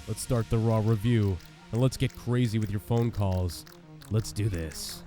Let's start the Raw review, and let's get crazy with your phone calls. Let's do this.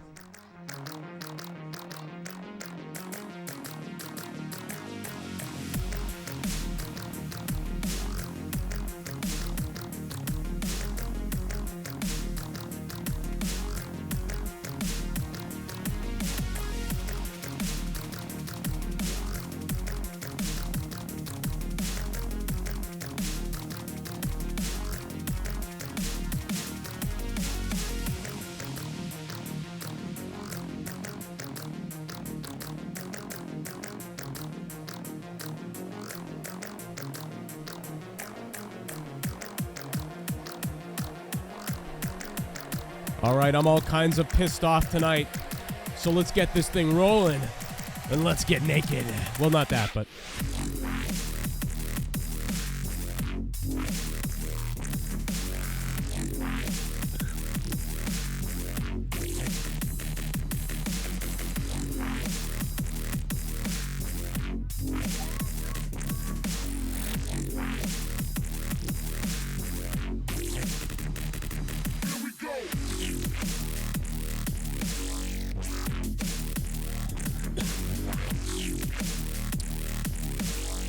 All right, I'm all kinds of pissed off tonight, so let's get this thing rolling, and let's get naked. Well, not that, but...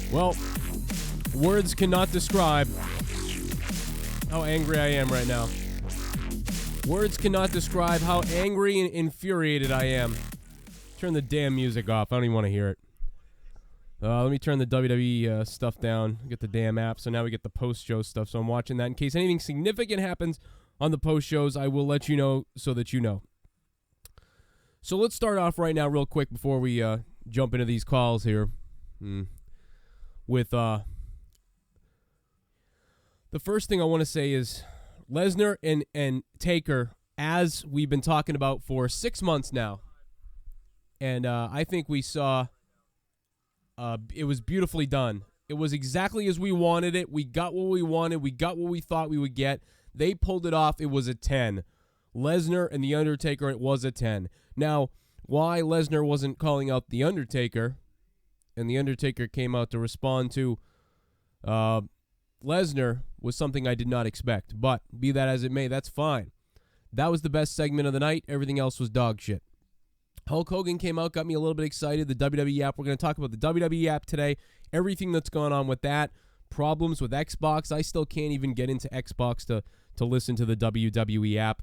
Well, words cannot describe how angry I am right now. Words cannot describe how angry and infuriated I am. Turn the damn music off. I don't even want to hear it. Let me turn the WWE stuff down. Get the damn app. So now we get the post-show stuff. So I'm watching that. In case anything significant happens on the post-shows, I will let you know so that you know. So let's start off right now real quick before we jump into these calls here. With the first thing I want to say is Lesnar and Taker, as we've been talking about for 6 months now, and I think we saw it was beautifully done. It was exactly as we wanted it. We got what we wanted. We got what we thought we would get. They pulled it off. It was a 10. Lesnar and The Undertaker, it was a 10. Now, why Lesnar wasn't calling out The Undertaker, and The Undertaker came out to respond to Lesnar, was something I did not expect. But be that as it may, that's fine. That was the best segment of the night. Everything else was dog shit. Hulk Hogan came out, got me a little bit excited. The WWE app. We're going to talk about the WWE app today. Everything that's gone on with that. Problems with Xbox. I still can't even get into Xbox to listen to the WWE app.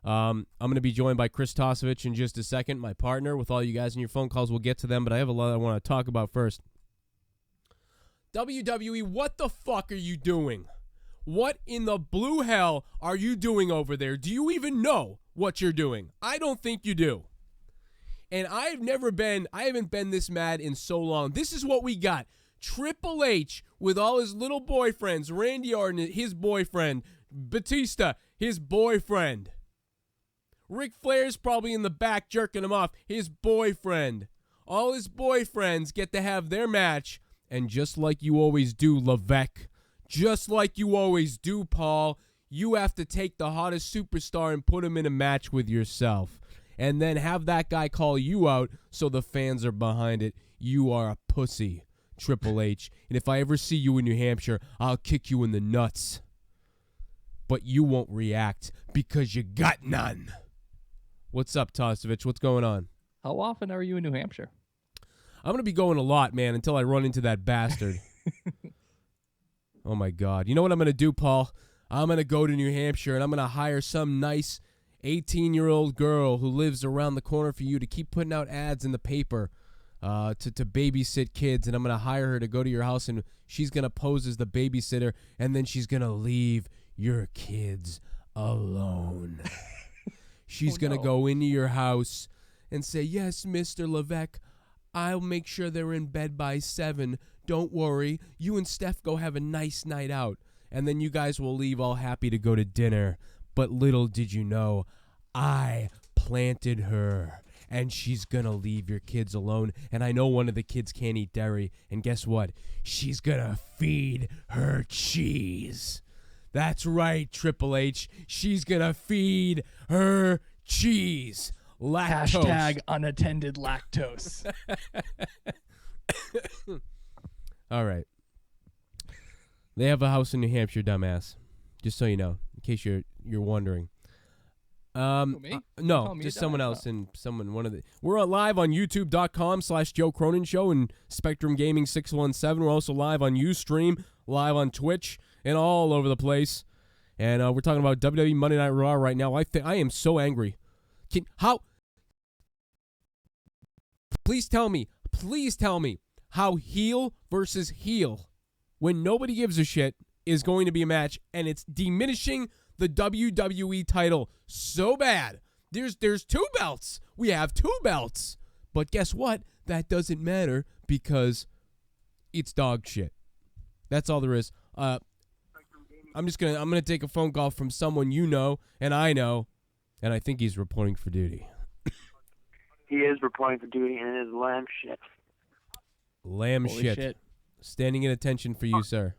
I'm going to be joined by Chris Tosevich in just a second, my partner. With all you guys and your phone calls, we'll get to them, but I have a lot I want to talk about first. WWE, what the fuck are you doing? What in the blue hell are you doing over there? Do you even know what you're doing? I don't think you do. And I haven't been this mad in so long. This is what we got. Triple H with all his little boyfriends, Randy Orton, his boyfriend, Batista, his boyfriend. Ric Flair's probably in the back jerking him off, his boyfriend. All his boyfriends get to have their match, and just like you always do, Levesque, just like you always do, Paul, you have to take the hottest superstar and put him in a match with yourself, and then have that guy call you out so the fans are behind it. You are a pussy, Triple H, and if I ever see you in New Hampshire, I'll kick you in the nuts. But you won't react because you got none. What's up, Tosevich? What's going on? How often are you in New Hampshire? I'm going to be going a lot, man, until I run into that bastard. Oh, my God. You know what I'm going to do, Paul? I'm going to go to New Hampshire, and I'm going to hire some nice 18-year-old girl who lives around the corner for you to keep putting out ads in the paper to babysit kids, and I'm going to hire her to go to your house, and she's going to pose as the babysitter, and then she's going to leave your kids alone. She's going to go into your house and say, yes, Mr. Levesque, I'll make sure they're in bed by 7. Don't worry. You and Steph go have a nice night out. And then you guys will leave all happy to go to dinner. But little did you know, I planted her. And she's going to leave your kids alone. And I know one of the kids can't eat dairy. And guess what? She's going to feed her cheese. That's right, Triple H. She's going to feed her cheese. Lactose. Hashtag unattended lactose. All right. They have a house in New Hampshire, dumbass. Just so you know, in case you're wondering. Me? No, me just a someone dumbass? else and someone We're on live on YouTube.com/Joe Cronin Show and Spectrum Gaming 617. We're also live on Ustream, live on Twitch, and all over the place. And we're talking about WWE Monday Night Raw right now. I am so angry. Please tell me how heel versus heel, when nobody gives a shit, is going to be a match, and it's diminishing the WWE title so bad. There's 2 belts. We have 2 belts. But guess what? That doesn't matter because it's dog shit. That's all there is. I'm gonna take a phone call from someone you know and I know, and I think he's reporting for duty. He is reporting for duty, and it is lamb shit. Lamb Holy shit. Standing in attention for you, sir.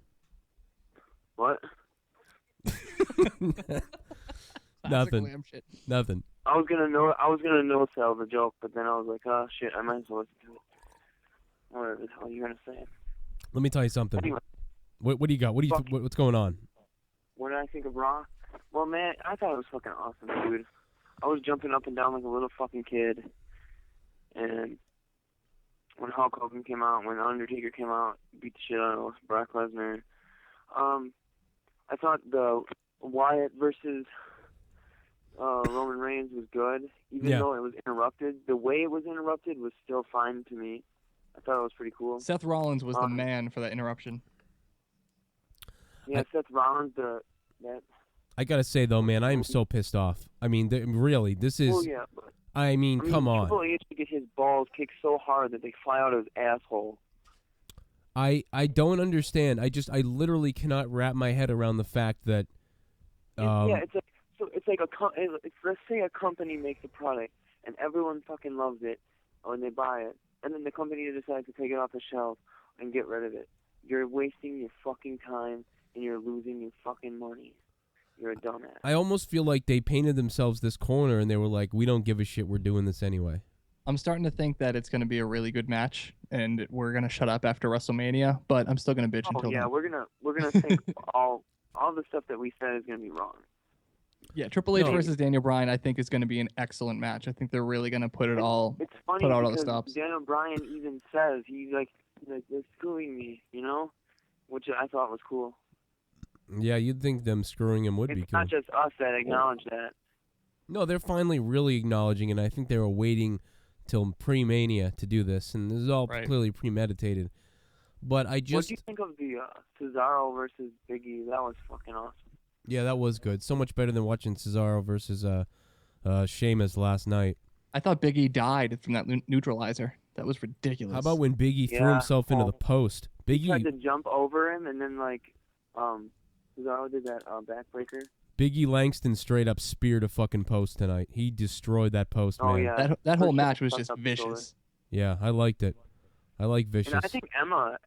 What? Nothing. Lamb shit. Nothing. I was gonna no sell the joke, but then I was like, oh shit, I might as well listen to it. Whatever the hell you're gonna say. Let me tell you something. Anyway, What do you got? What's going on? what did I think of Raw? Well, man, I thought it was fucking awesome, dude. I was jumping up and down like a little fucking kid. And when Hulk Hogan came out, when Undertaker came out, beat the shit out of Brock Lesnar. I thought the Wyatt versus Roman Reigns was good, even though it was interrupted. The way it was interrupted was still fine to me. I thought it was pretty cool. Seth Rollins was the man for that interruption. Yeah, Seth Rollins, I gotta say though, man, I am so pissed off. I mean, really, this is. well, yeah, but I mean, come on. Triple H to get his balls kicked so hard that they fly out of his asshole. I don't understand. I literally cannot wrap my head around the fact that. It's like let's say a company makes a product and everyone fucking loves it when they buy it, and then the company decides to take it off the shelf and get rid of it. You're wasting your fucking time and you're losing your fucking money. You're a dumbass. I almost feel like they painted themselves this corner and they were like, we don't give a shit, we're doing this anyway. I'm starting to think that it's going to be a really good match, and we're going to shut up after WrestleMania, but I'm still going to bitch until yeah, then. we're gonna think all the stuff that we said is gonna be wrong. Yeah, Triple H versus Daniel Bryan, I think, is going to be an excellent match. I think they're really going to put it all. It's funny put out all the because stops. Daniel Bryan even says he's like they're screwing me, you know, which I thought was cool. Yeah, you'd think them screwing him would be cool. It's not just us that acknowledge that. No, they're finally really acknowledging it. I think they were waiting till pre-Mania to do this, and this is all clearly premeditated. But I just... What do you think of the Cesaro versus Big E? That was fucking awesome. Yeah, that was good. So much better than watching Cesaro versus Sheamus last night. I thought Big E died from that neutralizer. That was ridiculous. How about when Big E threw himself into the post? Big he tried to jump over him, and then Cesaro did that backbreaker. Big E Langston straight up speared a fucking post tonight. He destroyed that post, man. Yeah. That whole match was just vicious. Yeah, I liked it. I like vicious. And I think Emma,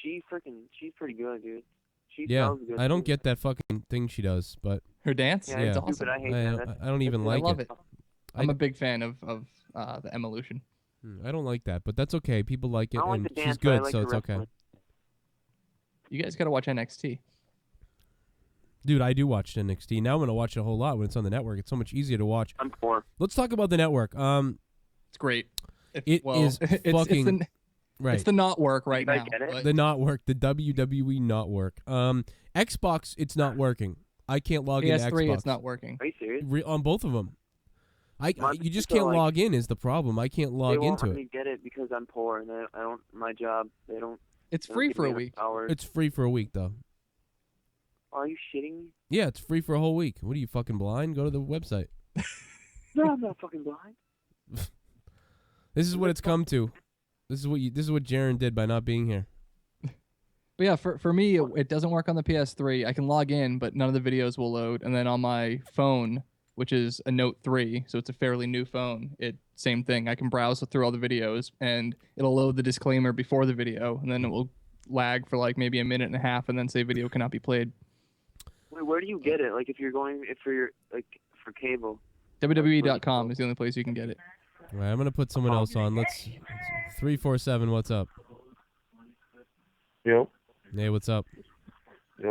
she's pretty good, dude. She yeah, good I don't too. get that fucking thing she does, but her dance, yeah, it's it's awesome. stupid. I hate that. I don't even like I love it. I'm I- a big fan of the Evolution. I don't like that, but that's okay. People like it, I don't like and the dance, she's but I good, like so the it's okay. wrestling. You guys got to watch NXT. Dude, I do watch NXT. Now I'm going to watch it a whole lot when it's on the network. It's so much easier to watch. I'm poor. Let's talk about the network. It's great. It's fucking... Right. It's the not work right I now. get it. but- The not work. The WWE not work. Xbox, it's not working. I can't log into PS3, Xbox. it's not working. Are you serious? On both of them. You just people can't like- log in is the problem. I can't log They won't into let it. me get it because I'm poor and I don't. My job, they don't. It's they don't free give for me a enough week. Hours. It's free for a week, though. Are you shitting me? Yeah, it's free for a whole week. What are you, fucking blind? Go to the website. No, I'm not fucking blind. This is what it's come to. This is what Jaron did by not being here. But yeah, for me, it doesn't work on the PS3. I can log in, but none of the videos will load. And then on my phone, which is a Note 3, so it's a fairly new phone, same thing. I can browse through all the videos, and it'll load the disclaimer before the video, and then it will lag for like maybe a minute and a half, and then say video cannot be played. Wait, where do you get it? Like, if for cable. WWE.com is the only place you can get it. All right, I'm gonna put someone else on. Let's 347. What's up? Yo. Hey, what's up?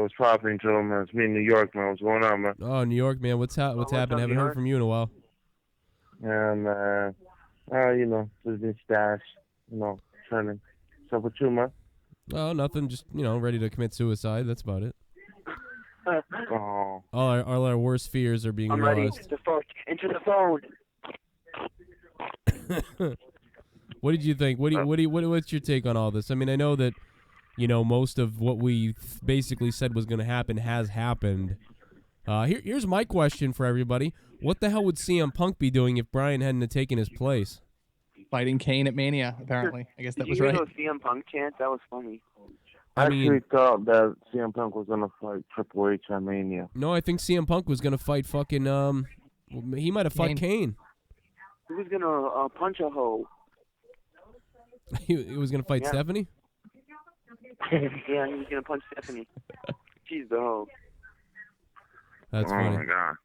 What's popping, Joe, man? It's me in New York, man. What's going on, man? Oh, New York, man. What's happened? what's Haven't up, New heard York? from you in a while. And, you know, just been stashed, you know, trending. What's up with you, man? Oh, nothing. Just, ready to commit suicide. That's about it. Oh. All our worst fears are being I'm ready. realized. Into the phone. What did you think? What's your take on all this? I mean, I know that, most of what we basically said was going to happen has happened. Here's my question for everybody. What the hell would CM Punk be doing if Bryan hadn't have taken his place? Fighting Kane at Mania, apparently. I guess that was Did you right. hear those CM Punk chant? That was funny. I mean, actually thought that CM Punk was going to fight Triple H at Mania. no, I think CM Punk was going to fight fucking, he might have fought Kane. He was gonna punch a hoe. He was going to fight Stephanie? Yeah, he was gonna punch Stephanie. She's the hoe. That's Oh, funny. my God.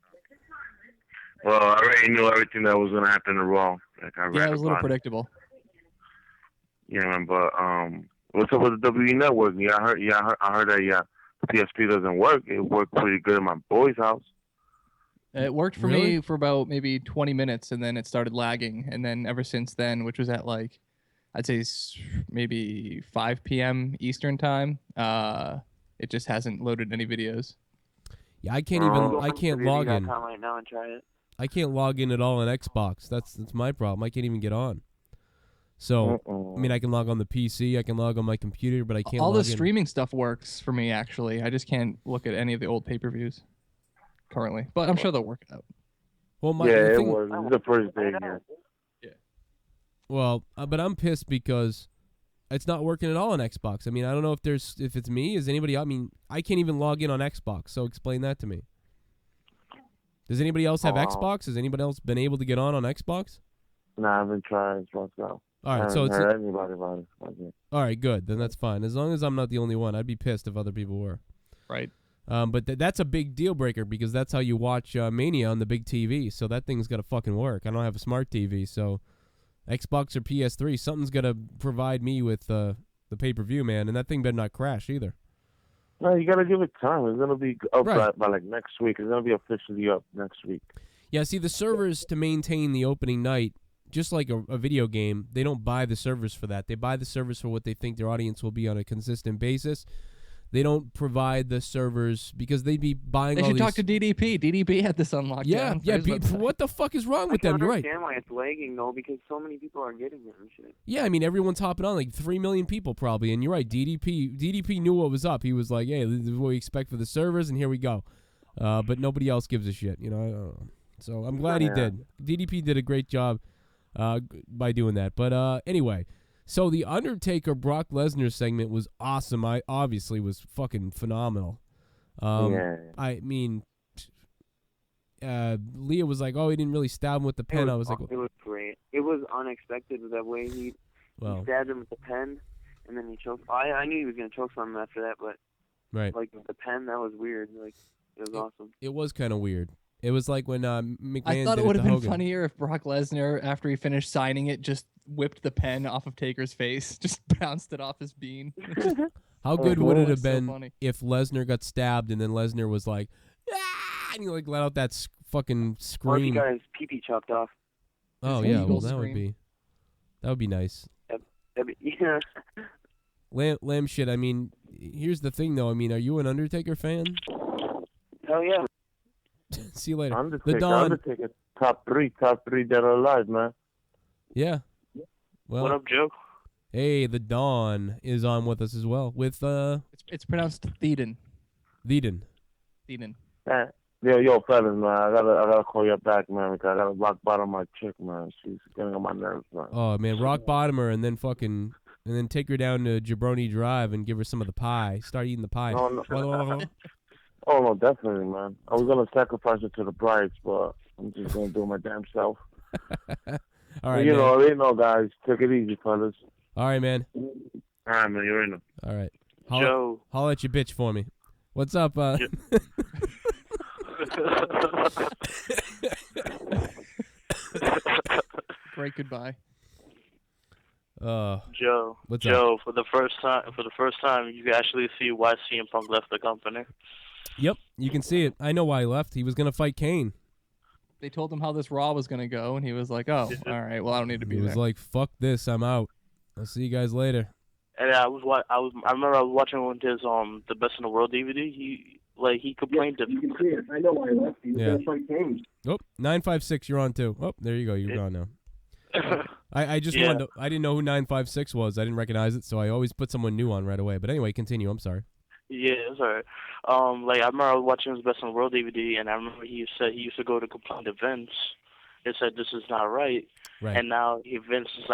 Well, I already knew everything that was going to happen in Raw. Like, I read Yeah, it was a little about it. predictable. Yeah, man, but what's up with the WWE Network? I heard that the PSP doesn't work. It worked pretty good at my boy's house. It worked for Really? me for about maybe 20 minutes, and then it started lagging. And then ever since then, which was at like, I'd say maybe 5 p.m. Eastern time, it just hasn't loaded any videos. Yeah, I can't log in. Right now and try it. I can't log in at all on Xbox. That's my problem. I can't even get on. So, I mean, I can log on the PC, I can log on my computer, but I can't All log the in. streaming stuff works for me, actually. I just can't look at any of the old pay-per-views currently. But I'm sure they'll work it out. Well, Yeah, it was. It was the first day here. Well, but I'm pissed because it's not working at all on Xbox. I mean, I don't know if it's me. Is anybody? I mean, I can't even log in on Xbox. So explain that to me. Does anybody else have Xbox? Has anybody else been able to get on Xbox? No, I haven't tried Xbox out. All right, I so haven't it's heard anybody about it. all right. Good, then that's fine. As long as I'm not the only one, I'd be pissed if other people were. Right. But that's a big deal breaker because that's how you watch Mania on the big TV. So that thing's got to fucking work. I don't have a smart TV, so Xbox or PS3, something's got to provide me with the pay-per-view, man. And that thing better not crash either. No, you gotta give it time. It's gonna be up Right. by like next week. It's gonna be officially up next week. Yeah, see, the servers to maintain the opening night, just like a video game, they don't buy the servers for that. They buy the servers for what they think their audience will be on a consistent basis. They don't provide the servers because they'd be buying They all should these... talk to DDP. DDP had this unlocked. Yeah, down for yeah. his website. What the fuck is wrong with I them? can't You're right. understand why it's lagging though, because so many people are getting it and shit. Yeah, I mean, everyone's hopping on, like 3 million people probably. And you're right, DDP knew what was up. He was like, hey, this is what we expect for the servers, and here we go. But nobody else gives a shit, So I'm glad he did. DDP did a great job by doing that. But anyway, so the Undertaker Brock Lesnar segment was awesome. I obviously was fucking phenomenal. I mean, Leah was like, "Oh, he didn't really stab him with the pen." I was like, it was great. It was unexpected the way he stabbed him with the pen, and then he choked. I knew he was gonna choke on him after that, but right, like the pen, that was weird. Like it was awesome. It was kind of weird. It was like when McMahon I thought did it would have been Hogan. funnier if Brock Lesnar, after he finished signing it, just whipped the pen off of Taker's face, just bounced it off his bean. How good would it have That's so been funny. if Lesnar got stabbed and then Lesnar was like, ah, and he like let out that fucking Or if he scream? got his pee-pee chopped off. Oh His yeah, well eagle that would scream. be nice. Yeah. Lamb shit. I mean, here's the thing though. I mean, are you an Undertaker fan? Hell yeah. See you later. Undertaker, the Dawn. Undertaker, top three dead or alive, man. Yeah. Well, What up, Joe? hey, the Dawn is on with us as well with It's pronounced Theeden. Theeden. Theeden. Yo, fellas, man. I gotta call you back, man. Because I gotta rock bottom my chick, man. She's getting on my nerves, man. Oh man, rock bottom her and then take her down to Jabroni Drive and give her some of the pie. Start eating the pie. No. Oh no, definitely, man. I was gonna sacrifice it to the brides, but I'm just gonna do it my damn self. All right, you man. know, guys. Take it easy, fellas. All right, man. All right, man. You're in them. All right. Joe. Holla at your bitch for me. What's up? Great goodbye. Joe. What's Joe, for the first time, you can actually see why CM Punk left the company. Yep, you can see it. I know why he left. He was gonna fight Kane. They told him how this Raw was gonna go, and he was like, "Oh, all right. Well, I don't need to be He was there." like, "Fuck this, I'm out. I'll see you guys later." And I remember I was watching one of his the Best in the World DVD. He complained to. You can see it. I know why he left. He was Yeah. gonna fight Kane. Oh, 956, you're on too. Oh, there you go. You're gone now. I just Yeah. wanted to, I didn't know who 956 was. I didn't recognize it, so I always put someone new on right away. But anyway, continue. I'm sorry. Yeah, it's alright. I remember I was watching his Best in the World DVD, and I remember he said he used to go to complain to Vince. He said this is not right, Right. and now Vince is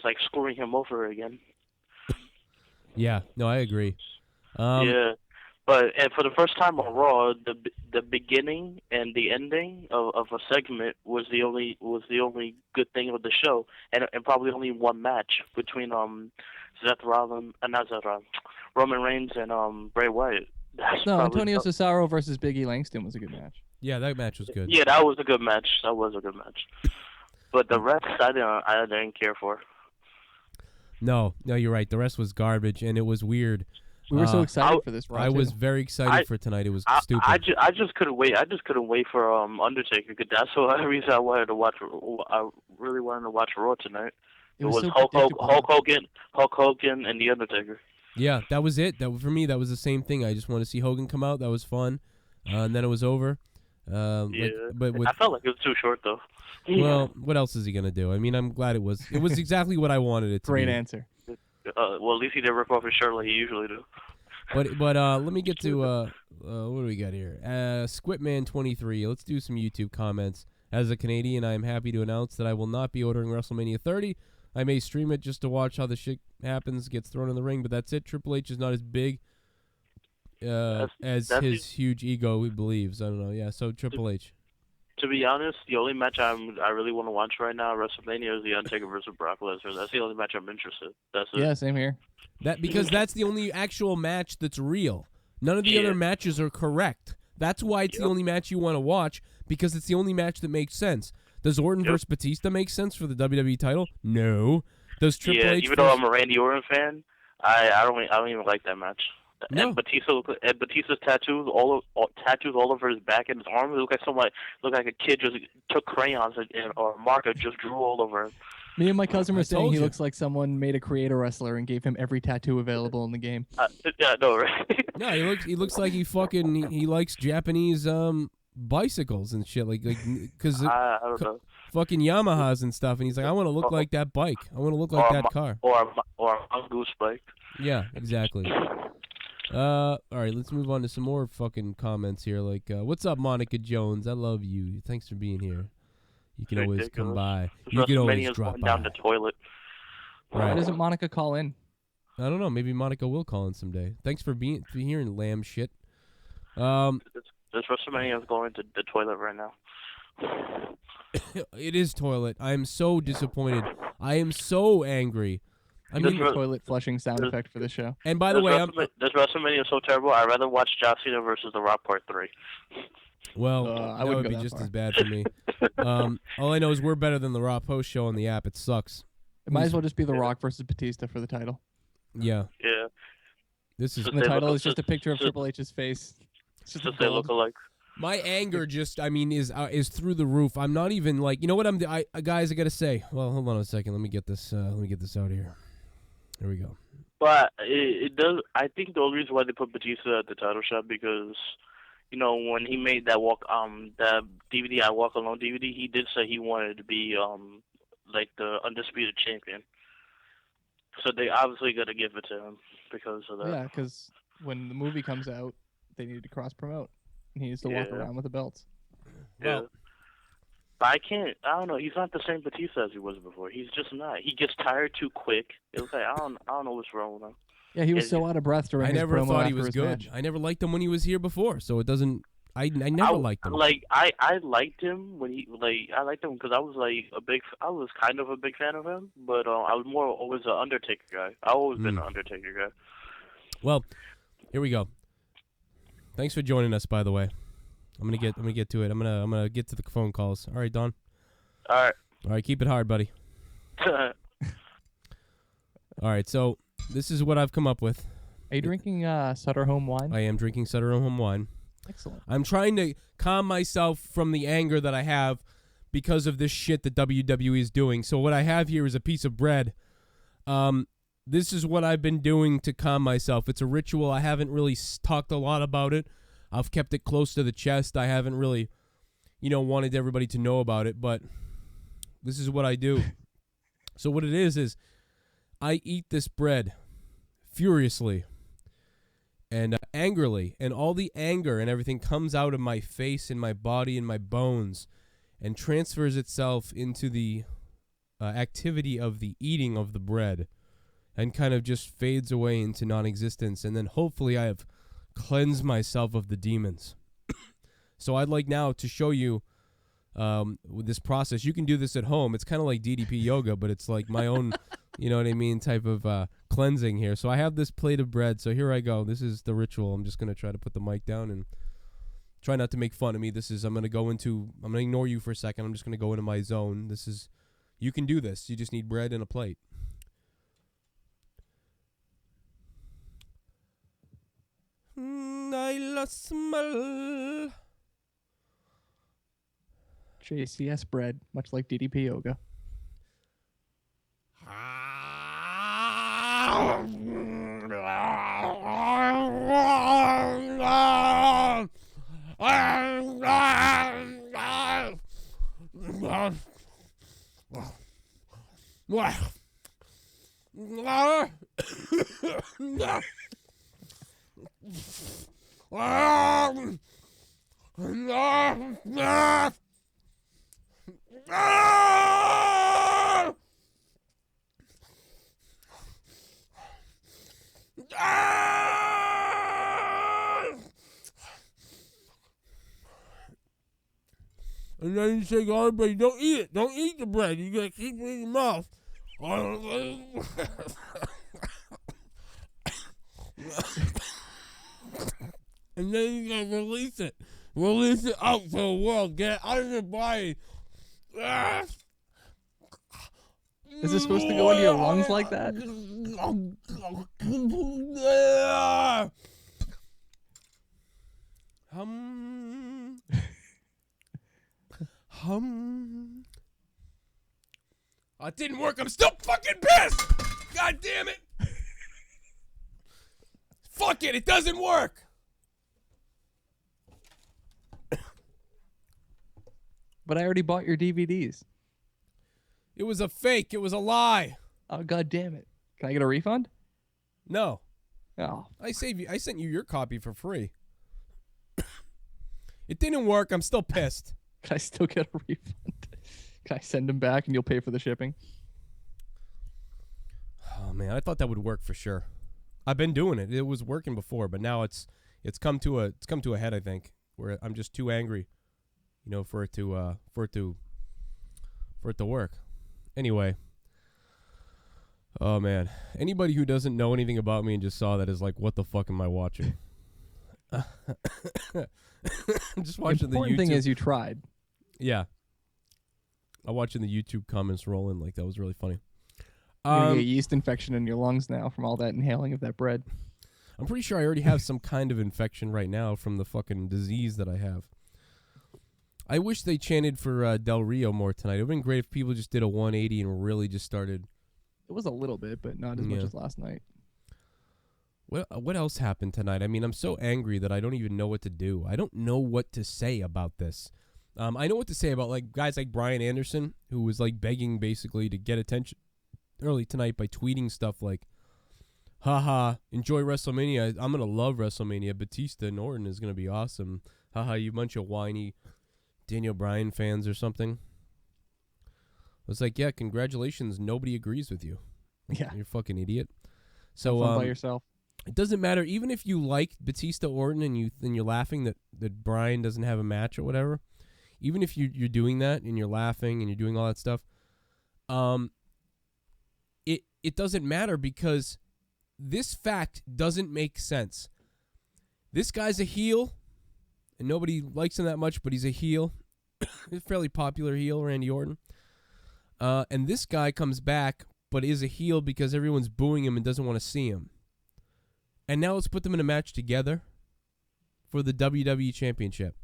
like screwing him over again. Yeah. No, I agree. Yeah, and for the first time on Raw, the beginning and the ending of a segment was the only good thing of the show, and probably only one match between Roman Reigns and Bray Wyatt. That's No, probably Antonio Cesaro versus Big E Langston was a good match. Yeah, that match was good. Yeah, that was a good match. But the rest, I didn't care for. No, you're right. The rest was garbage, and it was weird. We were so excited for this Raw. I was too. very excited for tonight. It was stupid. I just couldn't wait. I just couldn't wait for Undertaker. Cause that's the reason I wanted to watch. I really wanted to watch Raw tonight. It was so Hulk predictable. Hogan, and the Undertaker. Yeah, that was it. For me, that was the same thing. I just want to see Hogan come out. That was fun, and then it was over. Yeah, but with, I felt like it was too short though. well, what else is he gonna do? I mean, I'm glad it was. It was exactly what I wanted it to Great be. answer. Well, at least he didn't rip off his shirt like he usually do. But let me get to what do we got here? Squitman23. Let's do some YouTube comments. As a Canadian, I am happy to announce that I will not be ordering WrestleMania 30. I may stream it just to watch how the shit happens, gets thrown in the ring, but that's it. Triple H is not as big as his huge ego he believes. I don't know. Yeah, so Triple H. To be honest, the only match I really want to watch right now at WrestleMania is the Undertaker versus Brock Lesnar. That's the only match I'm interested. That's it. Yeah, same here. Because that's the only actual match that's real. None of the other matches are correct. That's why it's the only match you want to watch, because it's the only match that makes sense. Does Orton versus Batista make sense for the WWE title? No. Does Triple H? Even though I'm a Randy Orton fan, I don't even like that match. No. And Batista's tattoos all over his back and his arm. It look like a kid just took crayons or marker just drew all over him. Me and my cousin were saying told he you. looks like someone made a creator wrestler and gave him every tattoo available in the game. Yeah, no, right? No, he looks like he likes Japanese bicycles and shit because I don't know. fucking Yamahas and stuff, and he's like, I want to look like that bike. I want to look like that car. Or a mongoose bike. Yeah, exactly. All right, let's move on to some more fucking comments here. Like, what's up, Monica Jones? I love you. Thanks for being here. You can always come by. You can always drop by. Down the toilet. Right. Why doesn't Monica call in? I don't know. Maybe Monica will call in someday. Thanks for hearing lamb shit. This WrestleMania is going to the toilet right now. It is toilet. I am so disappointed. I am so angry. I mean, The toilet flushing sound effect for the show. and by the way, this WrestleMania is so terrible. I'd rather watch John Cena versus The Rock Part 3. well, I that wouldn't would go be that just far. as bad for me. All I know is we're better than the Raw post show on the app. It sucks. It might as well just be The Rock versus Batista for the title. Yeah. Yeah. This is And the title is just a picture of Triple H's face. It's just Since they look alike. my anger. Just is through the roof. I'm not even like, you know what guys. I gotta say. Well, hold on a second. Let me get this. Out here. There we go. But it does. I think the only reason why they put Batista at the title shot because, when he made that that DVD, I Walk Alone DVD, he did say he wanted to be like the undisputed champion. So they obviously got to give it to him because of that. Yeah, because when the movie comes out, they need to cross promote. And he needs to walk around with the belts. Yeah. But I don't know. He's not the same Batista as he was before. He's just not. He gets tired too quick. It was like, I don't know what's wrong with him. Yeah, he was so out of breath during I his never promo thought he after was his good. match. I never liked him when he was here before, so it doesn't. I never liked him. I liked him when I liked him because I was kind of a big fan of him, but I was more always an Undertaker guy. I've always been an Undertaker guy. Well, here we go. Thanks for joining us, by the way. I'm gonna get to it. I'm gonna get to the phone calls. All right, Don. All right. All right, keep it hard, buddy. All right, so this is what I've come up with. Are you drinking Sutter Home wine? I am drinking Sutter Home wine. Excellent. I'm trying to calm myself from the anger that I have because of this shit that WWE is doing. So what I have here is a piece of bread. This is what I've been doing to calm myself. It's a ritual. I haven't really talked a lot about it. I've kept it close to the chest. I haven't really, wanted everybody to know about it, but this is what I do. So what it is I eat this bread furiously and angrily, and all the anger and everything comes out of my face and my body and my bones and transfers itself into the activity of the eating of the bread and kind of just fades away into non-existence. And then hopefully I have cleansed myself of the demons. So I'd like now to show you with this process. You can do this at home. It's kind of like DDP yoga, but it's like my own, type of cleansing here. So I have this plate of bread. So here I go. This is the ritual. I'm just going to try to put the mic down and try not to make fun of me. I'm going to ignore you for a second. I'm just going to go into my zone. You can do this. You just need bread and a plate. I lost smell. JCS bread, much like DDP yoga. And then you say, everybody, don't eat it. Don't eat the bread. You gotta keep it in your mouth. And then you gotta release it. Release it out to the world. Get it out of your body. Is this supposed to go into your lungs like that? Hum. Oh, it didn't work. I'm still fucking pissed. God damn it. Fuck it. It doesn't work. But I already bought your DVDs. It was a fake. It was a lie. Oh, God damn it. Can I get a refund? No. Oh. I sent you your copy for free. It didn't work. I'm still pissed. Can I still get a refund? Can I send them back and you'll pay for the shipping? Oh man, I thought that would work for sure. I've been doing it. It was working before, but now it's come to a head, I think, where I'm just too angry, for it to work. Anyway. Oh man. Anybody who doesn't know anything about me and just saw that is like, what the fuck am I watching? I'm just watching the YouTube. Important thing is you tried. Yeah. I'm watching the YouTube comments rolling. Like, that was really funny. You're gonna get a yeast infection in your lungs now from all that inhaling of that bread. I'm pretty sure I already have some kind of infection right now from the fucking disease that I have. I wish they chanted for Del Rio more tonight. It would have been great if people just did a 180 and really just started. It was a little bit, but not as much as last night. What else happened tonight? I mean, I'm so angry that I don't even know what to do. I don't know what to say about this. I know what to say about like guys like Brian Anderson, who was like begging basically to get attention early tonight by tweeting stuff like, haha, enjoy WrestleMania. I'm going to love WrestleMania. Batista and Orton is going to be awesome. Haha, you bunch of whiny Daniel Bryan fans or something. I was like, yeah, congratulations. Nobody agrees with you. Yeah. You're a fucking idiot. So Have fun by yourself. It doesn't matter. Even if you like Batista Orton and you're laughing that Bryan doesn't have a match or whatever, even if you're doing that and you're laughing and you're doing all that stuff, it doesn't matter because this fact doesn't make sense. This guy's a heel, and nobody likes him that much, but he's a heel. He's a fairly popular heel, Randy Orton. And this guy comes back but is a heel because everyone's booing him and doesn't want to see him. And now let's put them in a match together for the WWE Championship.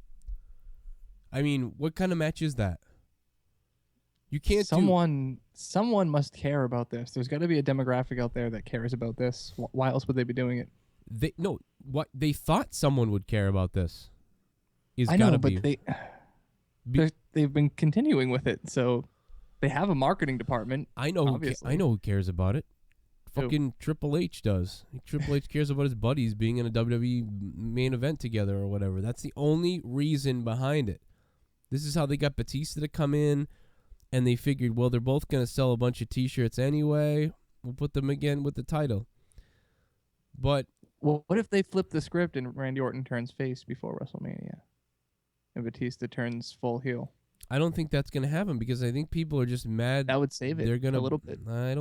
I mean, what kind of match is that? You can't Someone must care about this. There's got to be a demographic out there that cares about this. Why else would they be doing it? They thought someone would care about this. I know, but they've been continuing with it, so they have a marketing department. I know who cares about it. Fucking Triple H does. Triple H cares about his buddies being in a WWE main event together or whatever. That's the only reason behind it. This is how they got Batista to come in. And they figured, well, they're both going to sell a bunch of T-shirts anyway. We'll put them again with the title. But what if they flip the script and Randy Orton turns face before WrestleMania, and Batista turns full heel? I don't think that's going to happen because I think people are just mad. That would save it a little bit. I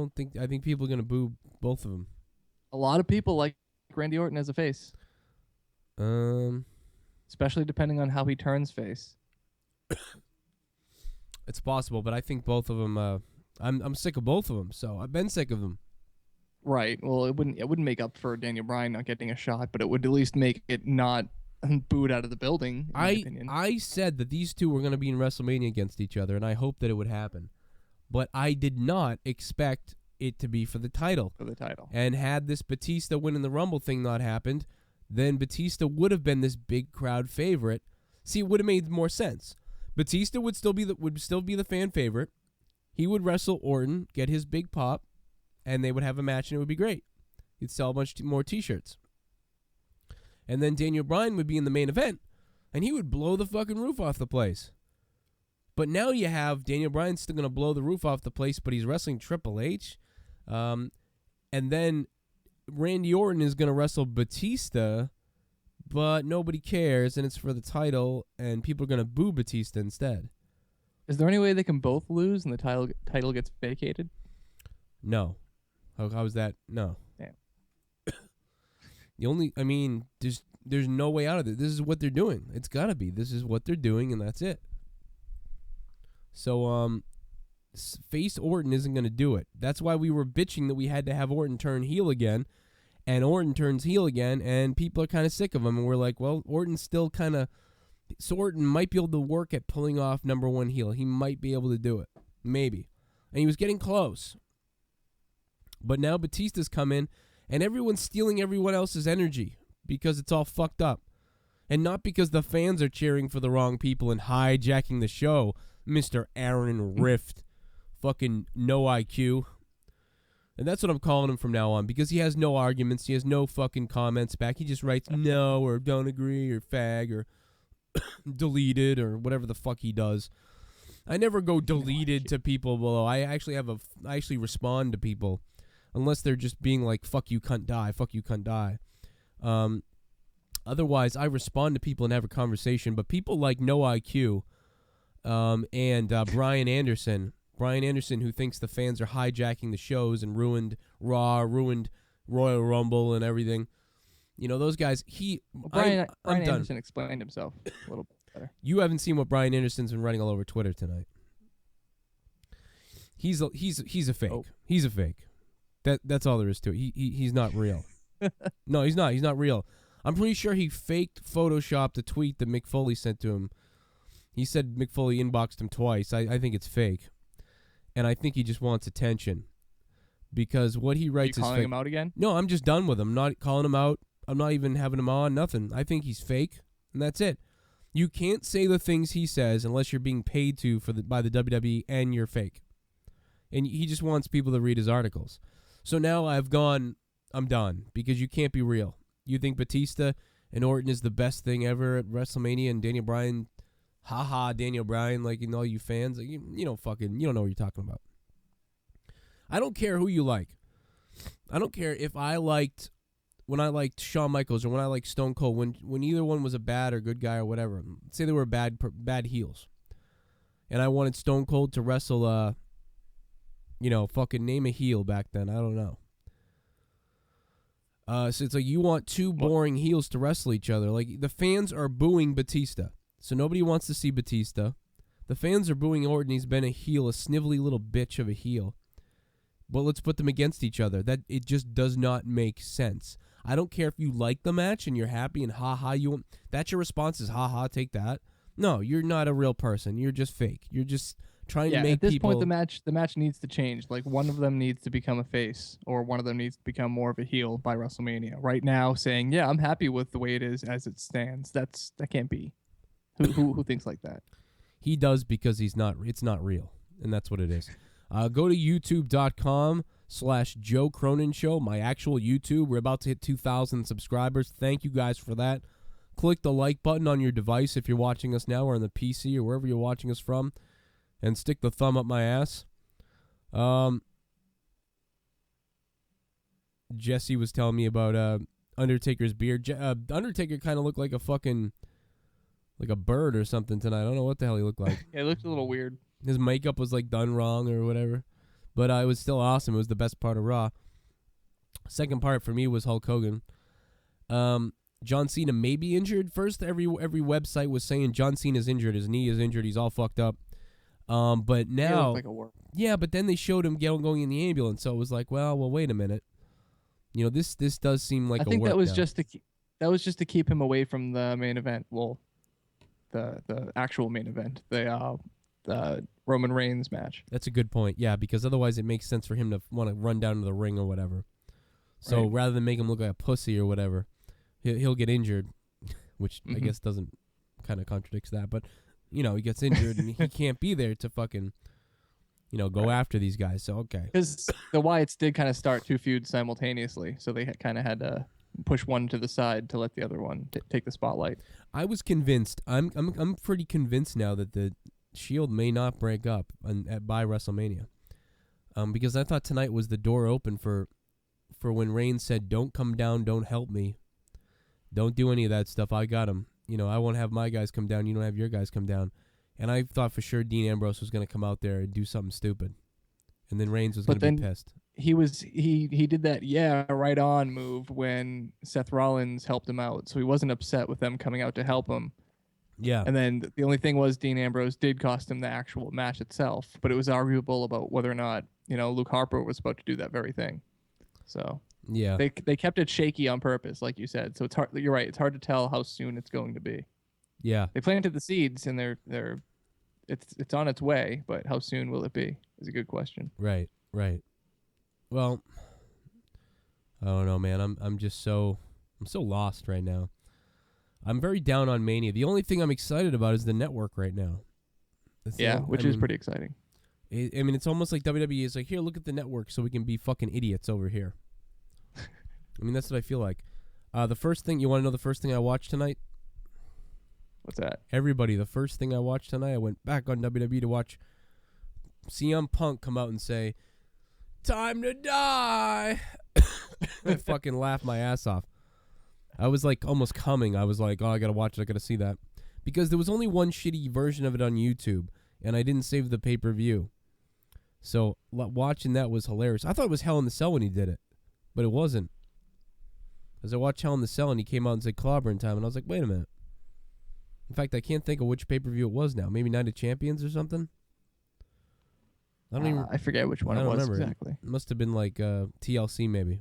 think people are going to boo both of them. A lot of people like Randy Orton as a face. Especially depending on how he turns face. It's possible, but I think both of them. I'm sick of both of them, so I've been sick of them. Right. Well, it wouldn't make up for Daniel Bryan not getting a shot, but it would at least make it not booed out of the building. In my opinion. I said that these two were going to be in WrestleMania against each other, and I hoped that it would happen, but I did not expect it to be for the title. And had this Batista winning the Rumble thing not happened, then Batista would have been this big crowd favorite. See, it would have made more sense. Batista would still be the fan favorite. He would wrestle Orton, get his big pop, and they would have a match, and it would be great. He'd sell a bunch more T-shirts. And then Daniel Bryan would be in the main event, and he would blow the fucking roof off the place. But now you have Daniel Bryan's still going to blow the roof off the place, but he's wrestling Triple H. And then Randy Orton is going to wrestle Batista, but nobody cares, and it's for the title, and people are going to boo Batista instead. Is there any way they can both lose and the title gets vacated? No. How is that? No. Damn. There's no way out of it. This is what they're doing. It's got to be. This is what they're doing, and that's it. So, face Orton isn't going to do it. That's why we were bitching that we had to have Orton turn heel again. And Orton turns heel again, and people are kind of sick of him. And we're like, well, Orton's still kind of... So Orton might be able to work at pulling off number one heel. He might be able to do it. Maybe. And he was getting close. But now Batista's come in, and everyone's stealing everyone else's energy because it's all fucked up. And not because the fans are cheering for the wrong people and hijacking the show. Mr. Aaron Rift. Fucking no IQ. And that's what I'm calling him from now on, because he has no arguments. He has no fucking comments back. He just writes no or don't agree or fag or deleted or whatever the fuck he does. I never go deleted to people below. I actually respond to people unless they're just being like, fuck you, cunt, die. Fuck you, cunt, die. Otherwise, I respond to people and have a conversation. But people like No IQ and Brian Anderson, who thinks the fans are hijacking the shows and ruined Raw, ruined Royal Rumble and everything. You know, those guys, Brian Anderson explained himself a little bit better. You haven't seen what Brian Anderson's been writing all over Twitter tonight. He's a fake. Oh. He's a fake. That's all there is to it. He's not real. No, he's not. He's not real. I'm pretty sure he faked photoshopped a tweet that Mick Foley sent to him. He said Mick Foley inboxed him twice. I think it's fake. And I think he just wants attention. Because what he writes is fake. Are you calling him out again? No, I'm just done with him. I'm not calling him out. I'm not even having him on. Nothing. I think he's fake. And that's it. You can't say the things he says unless you're being paid to by the WWE and you're fake. And he just wants people to read his articles. So now I'm done. Because you can't be real. You think Batista and Orton is the best thing ever at WrestleMania and Daniel Bryan, Daniel Bryan, like, all you fans, like, you don't know what you're talking about. I don't care who you like. I don't care if when I liked Shawn Michaels or when I liked Stone Cold, when either one was a bad or good guy or whatever. Say they were bad heels. And I wanted Stone Cold to wrestle, fucking name a heel back then. I don't know. So it's like you want two boring heels to wrestle each other. Like, the fans are booing Batista. So nobody wants to see Batista. The fans are booing Orton. He's been a heel, a snivelly little bitch of a heel. Well, let's put them against each other. That it just does not make sense. I don't care if you like the match and you're happy and ha-ha, that's your response is ha-ha, take that. No, you're not a real person. You're just fake. You're just trying to make at this people... point, the match needs to change. Like, one of them needs to become a face, or one of them needs to become more of a heel by WrestleMania. Right now, saying, yeah, I'm happy with the way it is as it stands. That can't be. Who thinks like that? He does, because it's not real, and that's what it is. Go to youtube.com/Joe Cronin Show, my actual YouTube. We're about to hit 2,000 subscribers. Thank you guys for that. Click the like button on your device if you're watching us now, or on the PC, or wherever you're watching us from, and stick the thumb up my ass. Jesse was telling me about Undertaker's beard. Undertaker kind of looked like a bird or something tonight. I don't know what the hell he looked like. Yeah, it looked a little weird. His makeup was like done wrong or whatever. But it was still awesome. It was the best part of Raw. Second part for me was Hulk Hogan. John Cena may be injured. First, every website was saying John Cena's injured. His knee is injured. He's all fucked up. But now... Yeah, but then they showed him going in the ambulance. So it was like, well, wait a minute. You know, this does seem like a work. I think that was just to keep him away from the main event. Well, the actual main event. The Roman Reigns match. That's a good point. Yeah, because otherwise it makes sense for him to want to run down to the ring or whatever. So rather than make him look like a pussy or whatever, he'll get injured, which I guess doesn't kind of contradicts that. But, you know, he gets injured and he can't be there to fucking, you know, go after these guys. So, okay. Because the Wyatts did kind of start two feuds simultaneously, so they kind of had to push one to the side to let the other one take the spotlight. I was convinced. I'm pretty convinced now that the Shield may not break up by WrestleMania, because I thought tonight was the door open for when Reigns said, "Don't come down, don't help me, don't do any of that stuff. I got him. You know, I won't have my guys come down. You don't have your guys come down." And I thought for sure Dean Ambrose was going to come out there and do something stupid, and then Reigns was going to be pissed. He did that right on move when Seth Rollins helped him out, so he wasn't upset with them coming out to help him. Yeah. And then the only thing was Dean Ambrose did cost him the actual match itself, but it was arguable about whether or not, you know, Luke Harper was about to do that very thing. So yeah, they kept it shaky on purpose, like you said. So it's hard. You're right. It's hard to tell how soon it's going to be. Yeah. They planted the seeds, and it's on its way, but how soon will it be is a good question. Right. Well, I don't know, man. I'm so lost right now. I'm very down on Mania. The only thing I'm excited about is the network right now. Which is pretty exciting. I mean, it's almost like WWE is like, here, look at the network so we can be fucking idiots over here. I mean, that's what I feel like. The first thing, you want to know the first thing I watched tonight? What's that? Everybody, the first thing I watched tonight, I went back on WWE to watch CM Punk come out and say, "Time to die." I fucking laughed my ass off. I was like almost coming. I was like, oh, I got to watch it. I got to see that. Because there was only one shitty version of it on YouTube, and I didn't save the pay-per-view. So watching that was hilarious. I thought it was Hell in the Cell when he did it, but it wasn't. As I watched Hell in the Cell, and he came out and said clobbering time, and I was like, wait a minute. In fact, I can't think of which pay-per-view it was now. Maybe Night of Champions or something? I forget which one it was exactly. It must have been like TLC maybe.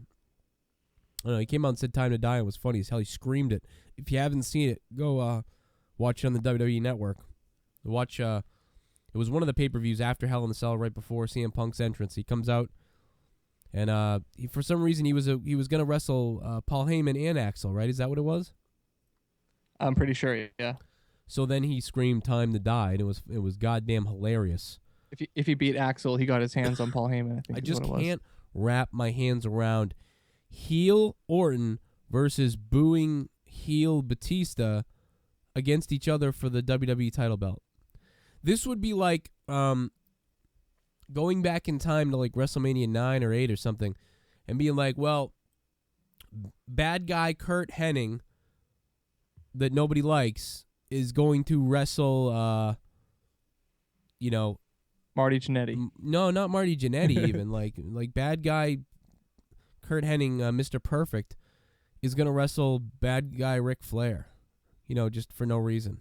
I don't know. He came out and said "Time to Die." It was funny as hell. He screamed it. If you haven't seen it, go watch it on the WWE Network. Watch. It was one of the pay-per-views after Hell in the Cell, right before CM Punk's entrance. He comes out, and for some reason he was gonna wrestle Paul Heyman and Axel. Right? Is that what it was? I'm pretty sure. Yeah. So then he screamed "Time to Die," and it was goddamn hilarious. If he beat Axel, he got his hands on Paul Heyman. I think I just can't wrap my hands around heel Orton versus booing heel Batista against each other for the WWE title belt. This would be like going back in time to like WrestleMania 9 or 8 or something and being like, well, bad guy Kurt Hennig that nobody likes is going to wrestle, Marty Jannetty. No, not Marty Jannetty even. like bad guy Kurt Hennig, Mr. Perfect, is going to wrestle bad guy Ric Flair, just for no reason.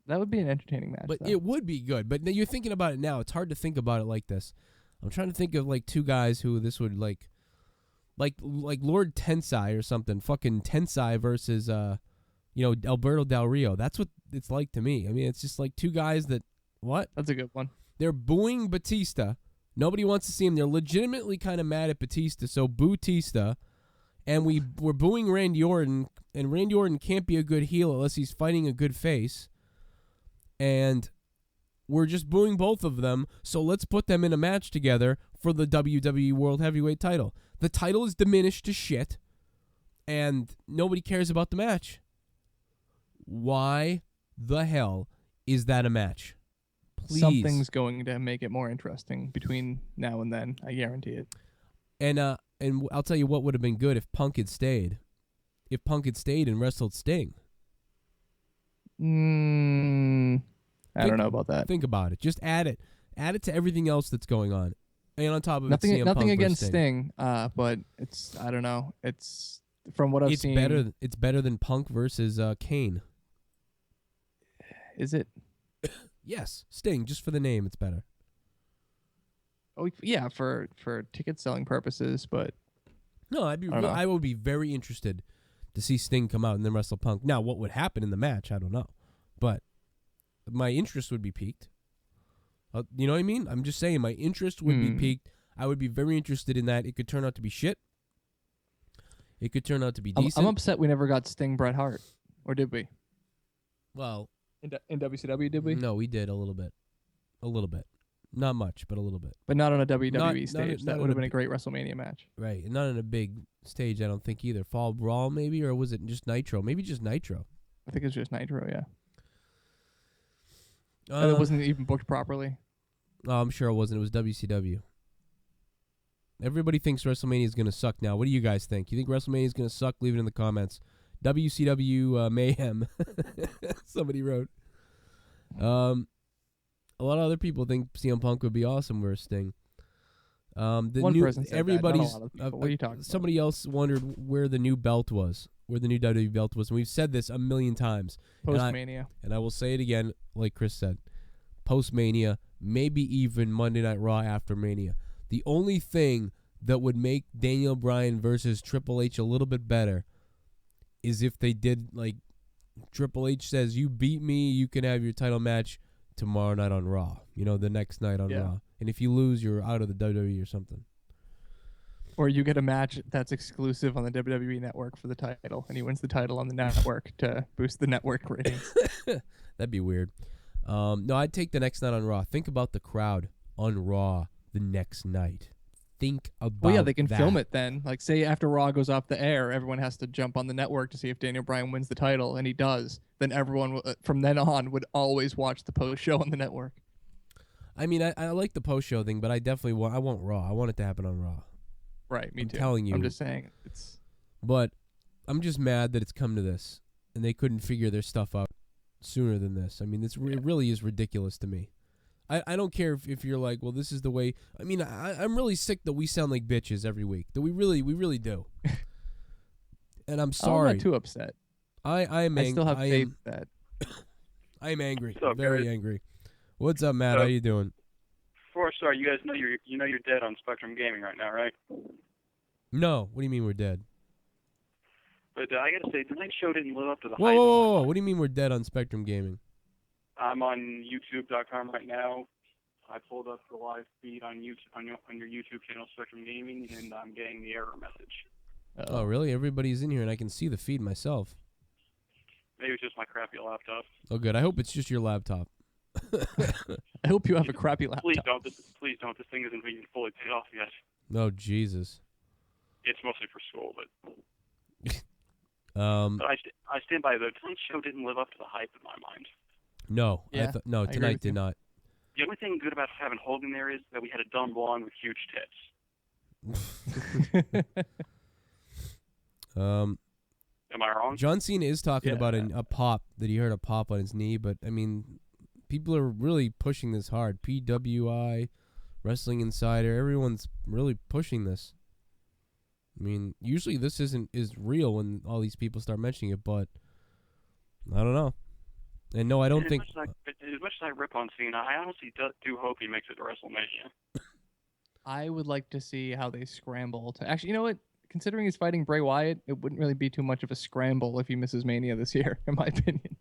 That would be an entertaining match. But it would be good. But you're thinking about it now. It's hard to think about it like this. I'm trying to think of like two guys who this would like Lord Tensai or something. Fucking Tensai versus Alberto Del Rio. That's what it's like to me. I mean, it's just like two guys that what? That's a good one. They're booing Batista. Nobody wants to see him. They're legitimately kind of mad at Batista, so boo Batista. And we're booing Randy Orton, and Randy Orton can't be a good heel unless he's fighting a good face. And we're just booing both of them, so let's put them in a match together for the WWE World Heavyweight title. The title is diminished to shit, and nobody cares about the match. Why the hell is that a match? Please. Something's going to make it more interesting between now and then. I guarantee it. And I'll tell you what would have been good if Punk had stayed. If Punk had stayed and wrestled Sting. I don't know about that. Think about it. Just add it. Add it to everything else that's going on. And on top of nothing, it, CM nothing Punk against Sting. but it's I don't know. It's from what I've It's seen. It's better than Punk versus Kane. Is it? Yes, Sting. Just for the name, it's better. Oh yeah, for ticket selling purposes, but No, I would be very interested to see Sting come out and then wrestle Punk. Now, what would happen in the match, I don't know, but my interest would be piqued. You know what I mean? I'm just saying my interest would be piqued. I would be very interested in that. It could turn out to be shit. It could turn out to be decent. I'm upset we never got Sting Bret Hart, or did we? Well, in WCW, did we? No, we did a little bit. Not much, but a little bit. But not on a WWE stage. not That would have been a great WrestleMania match. Right, and not on a big stage, I don't think either. Fall Brawl maybe, or was it just Nitro? Maybe just Nitro. I think it's just Nitro, yeah. And it wasn't even booked properly. Oh, I'm sure it wasn't. It was WCW. Everybody thinks WrestleMania is going to suck now. What do you guys think? You think WrestleMania is going to suck? Leave it in the comments. WCW Mayhem. Somebody wrote. A lot of other people think CM Punk would be awesome versus Sting. One person said everybody's, that, not a lot of people. What are you talking about? Somebody else wondered where the new belt was, where the new WWE belt was. And we've said this a million times. Post-Mania. And I will say it again, like Chris said. Post-Mania, maybe even Monday Night Raw after Mania. The only thing that would make Daniel Bryan versus Triple H a little bit better is if they did, like, Triple H says, you beat me, you can have your title match tomorrow night on Raw. You know, the next night on Raw. And if you lose, you're out of the WWE or something. Or you get a match that's exclusive on the WWE Network for the title, and he wins the title on the network to boost the network ratings. That'd be weird. No, I'd take the next night on Raw. Think about the crowd on Raw the next night. Think about Well, yeah, they can that. film it then. Like, say after Raw goes off the air, everyone has to jump on the network to see if Daniel Bryan wins the title, and he does. Then everyone, from then on, would always watch the post-show on the network. I mean, I like the post-show thing, but I want Raw. I want it to happen on Raw. Right, me too. I'm telling you. I'm just saying. It's. But I'm just mad that it's come to this, and they couldn't figure their stuff out sooner than this. I mean, it really is ridiculous to me. I don't care if you're like, well, this is the way. I mean, I'm really sick that we sound like bitches every week. That we really do. And I'm sorry. I'm not too upset. I still have faith that. I am angry. What's up, Very guys? angry. What's up, Matt? How you doing? 4-star, you guys know you're dead on Spectrum Gaming right now, right? No. What do you mean we're dead? But I gotta say, tonight's show didn't live up to the hype. Whoa. What do you mean we're dead on Spectrum Gaming? I'm on YouTube.com right now. I pulled up the live feed on YouTube on your YouTube channel, Spectrum Gaming, and I'm getting the error message. Oh, really? Everybody's in here, and I can see the feed myself. Maybe it's just my crappy laptop. Oh, good. I hope it's just your laptop. I hope you have a crappy laptop. Please don't. Please don't. This thing isn't even fully paid off yet. No, Jesus. It's mostly for school, but. But I stand by though. Tonight's show didn't live up to the hype in my mind. No. Yeah, no, tonight did not. The only thing good about having Hogan there is that we had a dumb blonde with huge tits. Am I wrong? John Cena is talking about a pop, that he heard a pop on his knee, but, I mean, people are really pushing this hard. PWI, Wrestling Insider, everyone's really pushing this. I mean, usually this is real when all these people start mentioning it, but I don't know. And no, I don't think. As much as I rip on Cena, I honestly do hope he makes it to WrestleMania. I would like to see how they scramble to actually. You know what? Considering he's fighting Bray Wyatt, it wouldn't really be too much of a scramble if he misses Mania this year, in my opinion.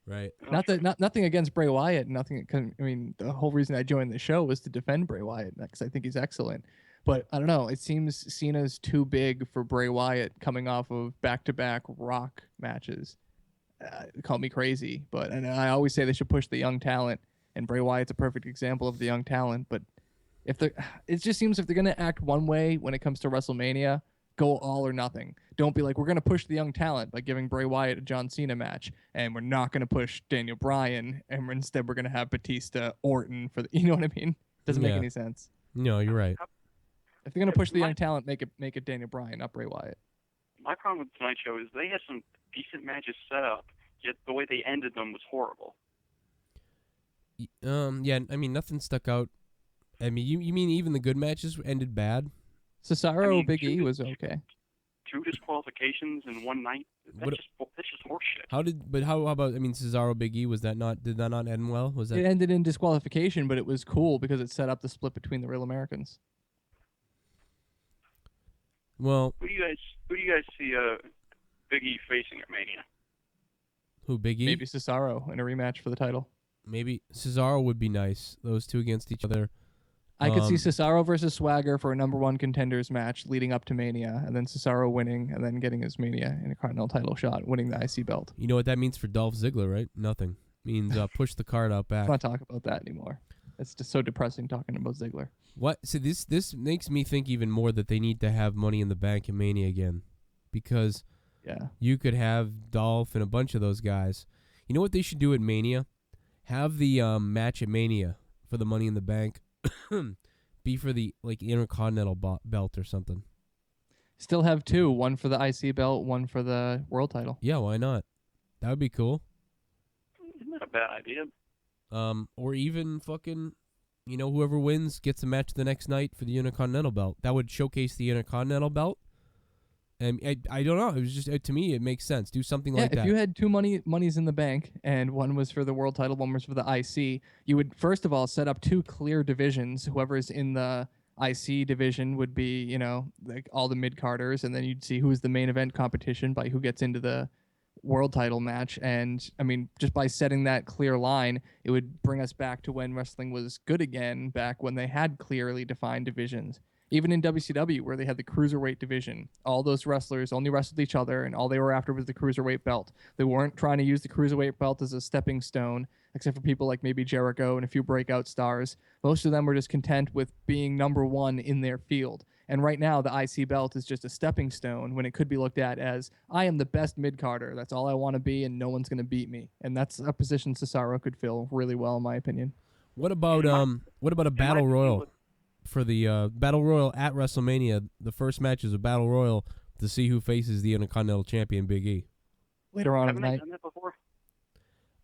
Right. Nothing against Bray Wyatt. Nothing. I mean, the whole reason I joined the show was to defend Bray Wyatt because I think he's excellent. But I don't know. It seems Cena's too big for Bray Wyatt coming off of back-to-back Rock matches. Call me crazy, and I always say they should push the young talent, and Bray Wyatt's a perfect example of the young talent. But it just seems if they're gonna act one way when it comes to WrestleMania, go all or nothing. Don't be like, we're gonna push the young talent by giving Bray Wyatt a John Cena match, and we're not gonna push Daniel Bryan, and instead we're gonna have Batista Orton for the. You know what I mean? Doesn't make any sense. No, you're right. If they're gonna push the young talent, make it Daniel Bryan, not Bray Wyatt. My problem with tonight's show is they had some decent matches set up, yet the way they ended them was horrible. Yeah, I mean, nothing stuck out. I mean, you mean even the good matches ended bad? Cesaro Big E was okay. 2 disqualifications in one night. That's just horseshit. How about? I mean, Cesaro Big E did that not end well? Was that? It ended in disqualification, but it was cool because it set up the split between the Real Americans. Well, who do you guys see Big E facing at Mania? Who, Big E? Maybe Cesaro in a rematch for the title. Maybe Cesaro would be nice. Those two against each other. I could see Cesaro versus Swagger for a #1 contenders match leading up to Mania, and then Cesaro winning, and then getting his Mania Intercontinental title shot, winning the IC belt. You know what that means for Dolph Ziggler, right? Nothing. It means push the card out back. Let's not talk about that anymore. It's just so depressing talking about Ziggler. What? So this makes me think even more that they need to have Money in the Bank in Mania again, because you could have Dolph and a bunch of those guys. You know what they should do at Mania? Have the match at Mania for the Money in the Bank be for the Intercontinental belt or something. Still have 2, one for the IC belt, one for the world title. Yeah, why not? That would be cool. Isn't that a bad idea? Or even fucking, whoever wins gets a match the next night for the Intercontinental belt. That would showcase the Intercontinental belt. And I don't know. It was just to me, it makes sense. Do something like that. If you had 2 monies in the bank and one was for the world title, one was for the IC, you would first of all set up 2 clear divisions. Whoever's in the IC division would be, like all the mid-carders, and then you'd see who's the main event competition by who gets into the world title match. And I mean, just by setting that clear line, it would bring us back to when wrestling was good again, back when they had clearly defined divisions. Even in WCW, where they had the cruiserweight division, all those wrestlers only wrestled each other, and all they were after was the cruiserweight belt. They weren't trying to use the cruiserweight belt as a stepping stone, except for people like maybe Jericho and a few breakout stars. Most of them were just content with being #1 in their field. And right now, the IC belt is just a stepping stone when it could be looked at as, I am the best mid-carder. That's all I want to be, and no one's going to beat me. And that's a position Cesaro could fill really well, in my opinion. What about a battle royal? For the Battle Royal at WrestleMania, the first match is a Battle Royal to see who faces the Intercontinental Champion, Big E. Later on Haven't in the they night. done that before?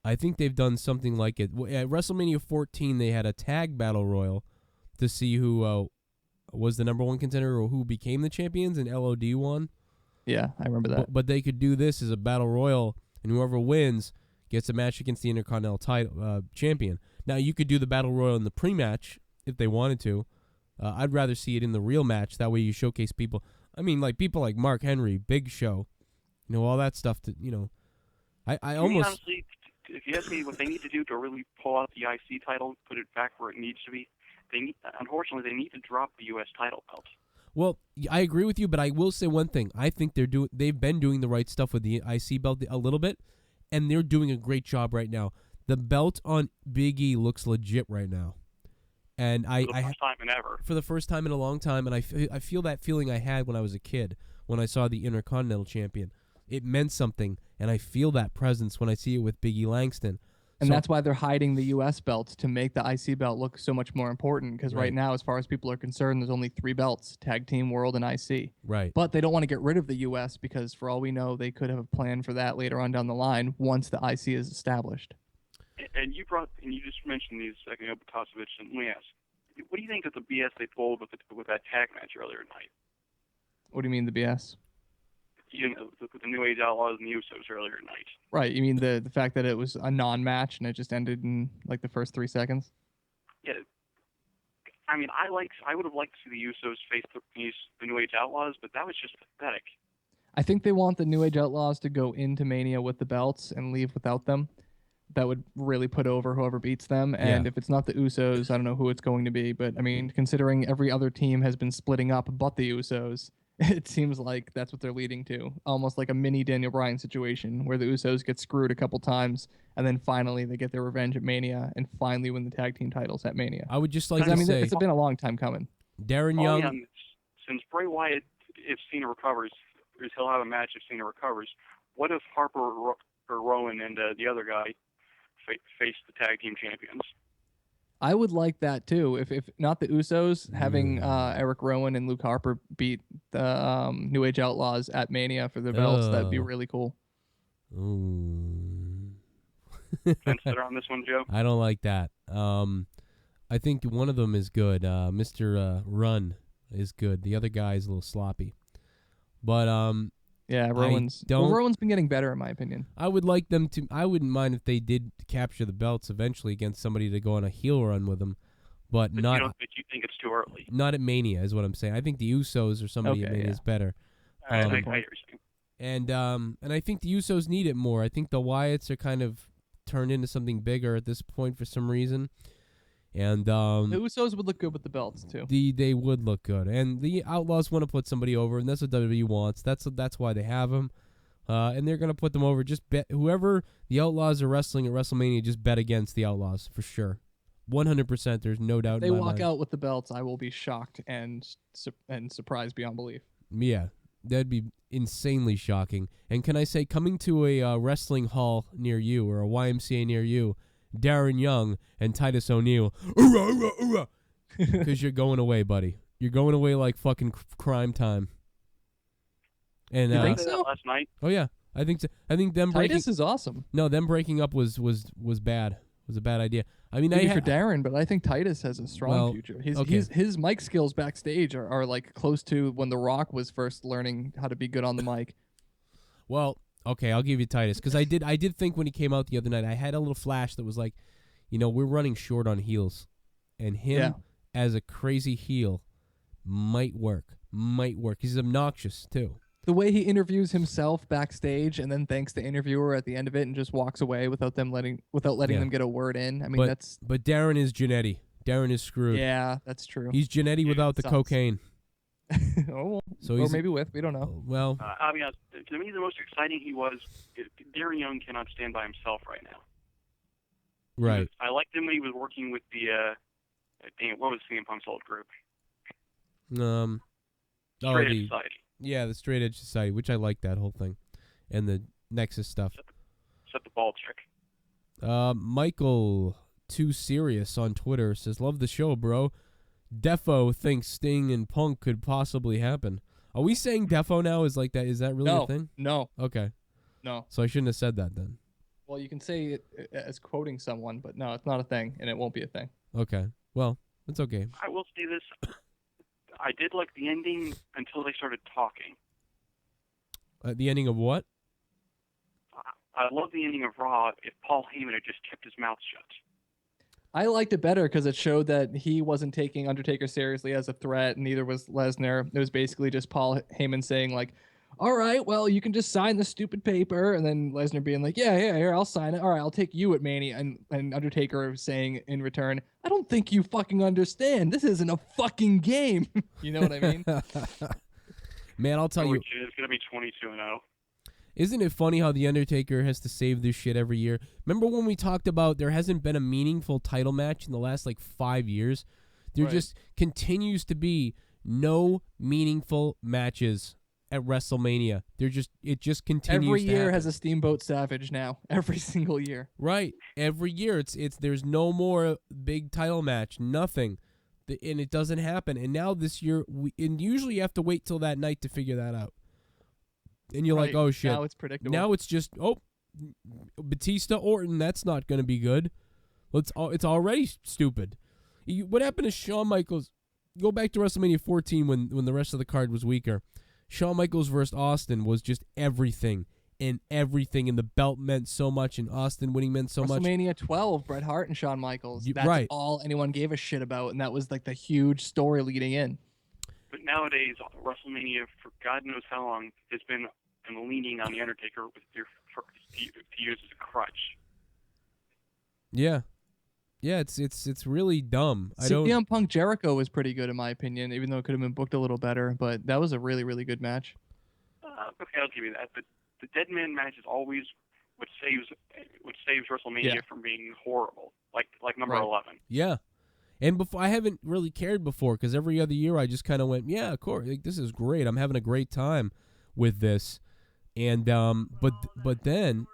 I think they've done something like it. At WrestleMania 14, they had a tag Battle Royal to see who was the #1 contender or who became the champions, and LOD won. Yeah, I remember that. But they could do this as a Battle Royal, and whoever wins gets a match against the Intercontinental title champion. Now, you could do the Battle Royal in the pre-match if they wanted to. I'd rather see it in the real match. That way you showcase people. I mean, like people like Mark Henry, Big Show, all that stuff. I almost. Honestly, if you ask me what they need to do to really pull out the IC title, put it back where it needs to be, unfortunately, they need to drop the U.S. title belt. Well, I agree with you, but I will say one thing. I think they've been doing the right stuff with the IC belt a little bit, and they're doing a great job right now. The belt on Big E looks legit right now. And for the first time in ever. For the first time in a long time, and I feel that feeling I had when I was a kid, when I saw the Intercontinental Champion. It meant something, and I feel that presence when I see it with Big E Langston. And that's why they're hiding the U.S. belt, to make the IC belt look so much more important, because right now, as far as people are concerned, there's only 3 belts, Tag Team, World, and IC. Right. But they don't want to get rid of the U.S. because, for all we know, they could have a plan for that later on down the line once the IC is established. And you just mentioned these a second ago, Bukasevich, and let me ask, what do you think of the BS they pulled with that tag match earlier tonight? What do you mean the BS? With the New Age Outlaws and the Usos earlier tonight. Right. You mean the fact that it was a non-match and it just ended in like the first 3 seconds? Yeah. I mean, I would have liked to see the Usos face the New Age Outlaws, but that was just pathetic. I think they want the New Age Outlaws to go into Mania with the belts and leave without them. That would really put over whoever beats them. And Yeah. if it's not the Usos, I don't know who it's going to be. But I mean, considering every other team has been splitting up but the Usos, it seems like that's what they're leading to. Almost like a mini Daniel Bryan situation where the Usos get screwed a couple times and then finally they get their revenge at Mania and finally win the tag team titles at Mania. I would just like 'Cause, to I mean, say, it's been a long time coming. Darren Oh, Young. yeah, since Bray Wyatt, if Cena recovers, he'll have a match if Cena recovers. What if Harper or Rowan and the other guy face the tag team champions? I would like that too. If not the Usos, having Eric Rowan and Luke Harper beat the New Age Outlaws at Mania for their belts, that'd be really cool. Ooh. Consider on this one, Joe. I don't like that. I think one of them is good. Mr. Run is good. The other guy is a little sloppy. But Yeah, Rowan's been getting better in my opinion. I would like them to. I wouldn't mind if they did capture the belts eventually against somebody to go on a heel run with them, but not. But you think it's too early? Not at Mania is what I'm saying. I think the Usos or somebody at Mania is better. I hear you saying. And I think the Usos need it more. I think the Wyatts are kind of turned into something bigger at this point for some reason. And The Usos would look good with the belts too. they would look good, and the Outlaws want to put somebody over, and that's what WWE wants. That's why they have them, and they're gonna put them over. Just bet whoever the Outlaws are wrestling at WrestleMania. Just bet against the Outlaws for sure, 100%. There's no doubt. If they in my walk mind. out with the belts, I will be shocked and surprised beyond belief. Yeah, that'd be insanely shocking. And can I say, coming to a wrestling hall near you or a YMCA near you, Darren Young and Titus O'Neil, because you're going away, buddy. You're going away like fucking crime time. And You think I said so? that last night. Oh yeah, I think so. I think them Titus is awesome. them breaking up was bad. Was a bad idea. I mean, Maybe for Darren, but I think Titus has a strong future. His mic skills backstage are like close to when The Rock was first learning how to be good on the mic. Well, okay, I'll give you Titus, because I did think when he came out the other night, I had a little flash that was like, we're running short on heels, and him as a crazy heel might work. He's obnoxious too. The way he interviews himself backstage and then thanks the interviewer at the end of it and just walks away without letting them get a word in. I mean, But Darren is Jannetty. Darren is screwed. Yeah, that's true. He's Jannetty without the sucks. cocaine. or he's maybe with, we don't know. Well, I mean, to me, the most exciting Darren Young cannot stand by himself right now. right. I liked him when he was working with what was CM Punk's old group? Straight Edge Society. Yeah, the Straight Edge Society, which I like that whole thing, and the Nexus stuff. Except the ball trick. Michael Too Serious on Twitter says, "Love the show, bro. Defo thinks Sting and Punk could possibly happen." Are we saying Defo now is like that? Is that really a thing? No. Okay. No. So I shouldn't have said that then. Well, you can say it as quoting someone, but no, it's not a thing, and it won't be a thing. Okay. Well, it's okay. I will say this. I did like the ending until they started talking. The ending of what? I love the ending of Raw if Paul Heyman had just kept his mouth shut. I liked it better because it showed that he wasn't taking Undertaker seriously as a threat, and neither was Lesnar. It was basically just Paul Heyman saying, like, all right, well, you can just sign the stupid paper, and then Lesnar being like, yeah, here, I'll sign it. All right, I'll take you at Mania, and Undertaker saying in return, I don't think you fucking understand. This isn't a fucking game. You know what I mean? Man, I'll tell you. It's going to be 22-0. Isn't it funny how The Undertaker has to save this shit every year? Remember when we talked about there hasn't been a meaningful title match in the last, 5 years? There just continues to be no meaningful matches at WrestleMania. It just continues Every to year happen. has a Steamboat Savage now. Every single year. Right. Every year it's there's no more big title match, nothing. And it doesn't happen. And now this year and usually you have to wait till that night to figure that out. And you're like, "Oh shit." Now it's predictable. Now it's just, Batista Orton, that's not going to be good. It's already stupid. What happened to Shawn Michaels? Go back to WrestleMania 14 when the rest of the card was weaker. Shawn Michaels versus Austin was just everything. and everything, and the belt meant so much, and Austin winning meant so much. WrestleMania 12, Bret Hart and Shawn Michaels. That's right. all anyone gave a shit about, and that was like the huge story leading in. But nowadays, WrestleMania, for God knows how long, has been leaning on the Undertaker to use as a crutch. Yeah. Yeah, it's really dumb. CM Punk Jericho was pretty good in my opinion, even though it could have been booked a little better. But that was a really, really good match. Okay, I'll give you that. But the Dead Man match is always what saves WrestleMania from being horrible, like number 11. Yeah, and before I haven't really cared before because every other year I just kind of went, yeah, of course, like, this is great. I'm having a great time with this, and but then.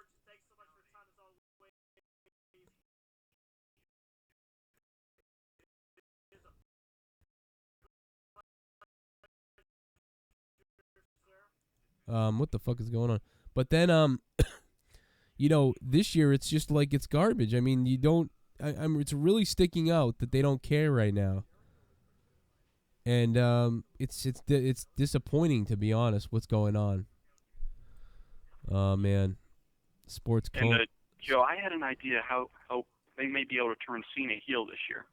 What the fuck is going on? But then, this year it's just like it's garbage. I mean, it's really sticking out that they don't care right now, and it's disappointing to be honest. What's going on? Oh man, sports. And Joe, I had an idea how they may be able to turn Cena heel this year.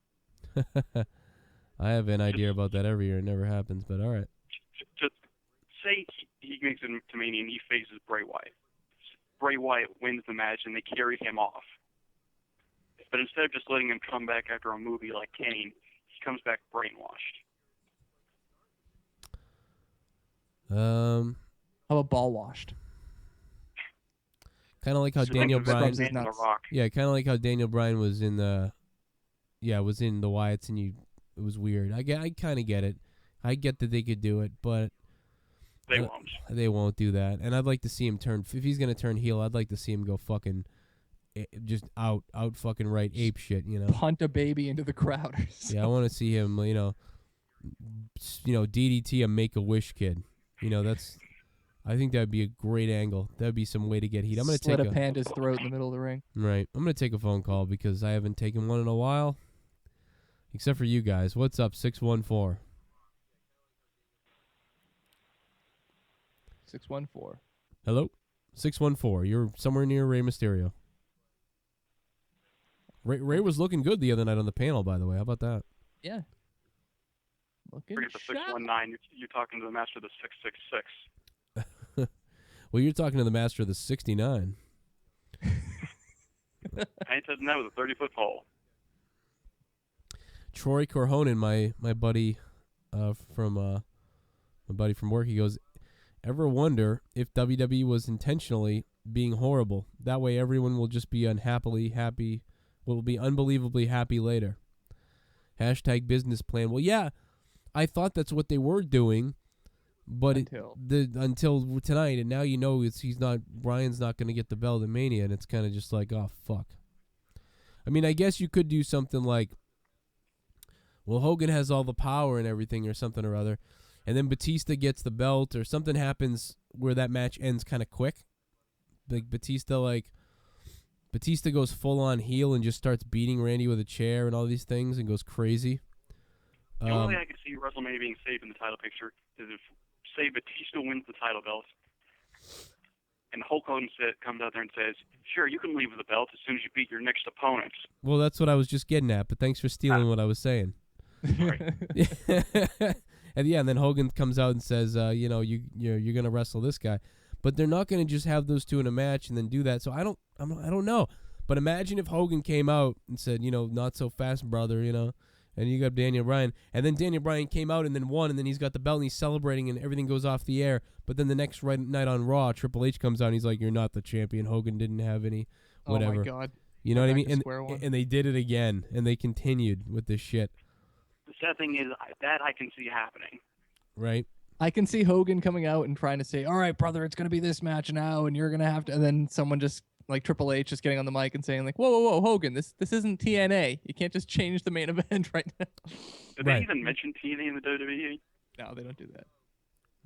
I have an idea about that every year. It never happens, but all right. Just say he makes it to Mania and he faces Bray Wyatt. Bray Wyatt wins the match and they carry him off. But instead of just letting him come back after a movie like Kane, he comes back brainwashed. How about ball washed? Kind of like how Daniel Bryan. Yeah, kind of like how Daniel Bryan was in the Wyatts, and it was weird. I kind of get it. I get that they could do it, but they won't. They won't do that. And I'd like to see him turn. If he's gonna turn heel, I'd like to see him go fucking, just out fucking right ape shit. Punt a baby into the crowd. Yeah, I want to see him. DDT a Make-A-Wish kid. I think that'd be a great angle. That'd be some way to get heat. I'm gonna slit a panda's throat in the middle of the ring. Right. I'm gonna take a phone call because I haven't taken one in a while, except for you guys. What's up, 614? 614. Hello, 614. You're somewhere near Rey Mysterio. Ray was looking good the other night on the panel, by the way. How about that? Yeah. Looking Forget the 619. You're talking to the master of the 666. Well, you're talking to the master of the 69. I ain't touching that with a 30-foot pole. Troy Corhonen, my buddy from work, he goes, ever wonder if WWE was intentionally being horrible? That way everyone will just be unbelievably happy later. # business plan. Well, yeah, I thought that's what they were doing, but until tonight, and now Brian's not going to get the belt in Mania, and it's kind of just like, oh, fuck. I mean, I guess you could do something like, well, Hogan has all the power and everything or something or other, and then Batista gets the belt or something happens where that match ends kind of quick. Like Batista goes full on heel and just starts beating Randy with a chair and all these things and goes crazy. The only way I could see WrestleMania being safe in the title picture is if, say, Batista wins the title belt, and Hulk Hogan comes out there and says, sure, you can leave with the belt as soon as you beat your next opponent. Well, that's what I was just getting at, but thanks for stealing what I was saying. And then Hogan comes out and says, you're going to wrestle this guy. But they're not going to just have those two in a match and then do that. So I don't know. But imagine if Hogan came out and said, not so fast, brother, and you got Daniel Bryan. And then Daniel Bryan came out and then won, and then he's got the belt and he's celebrating and everything goes off the air. But then the next night on Raw, Triple H comes out and he's like, you're not the champion. Hogan didn't have any whatever. Oh, my God. You know what I mean? And they did it again, and they continued with this shit. The sad thing is that I can see happening. Right. I can see Hogan coming out and trying to say, all right, brother, it's going to be this match now, and you're going to have to, and then someone just, like Triple H, just getting on the mic and saying, like, whoa, Hogan, this isn't TNA. You can't just change the main event right now. Did they even mention TNA in the WWE? No, they don't do that.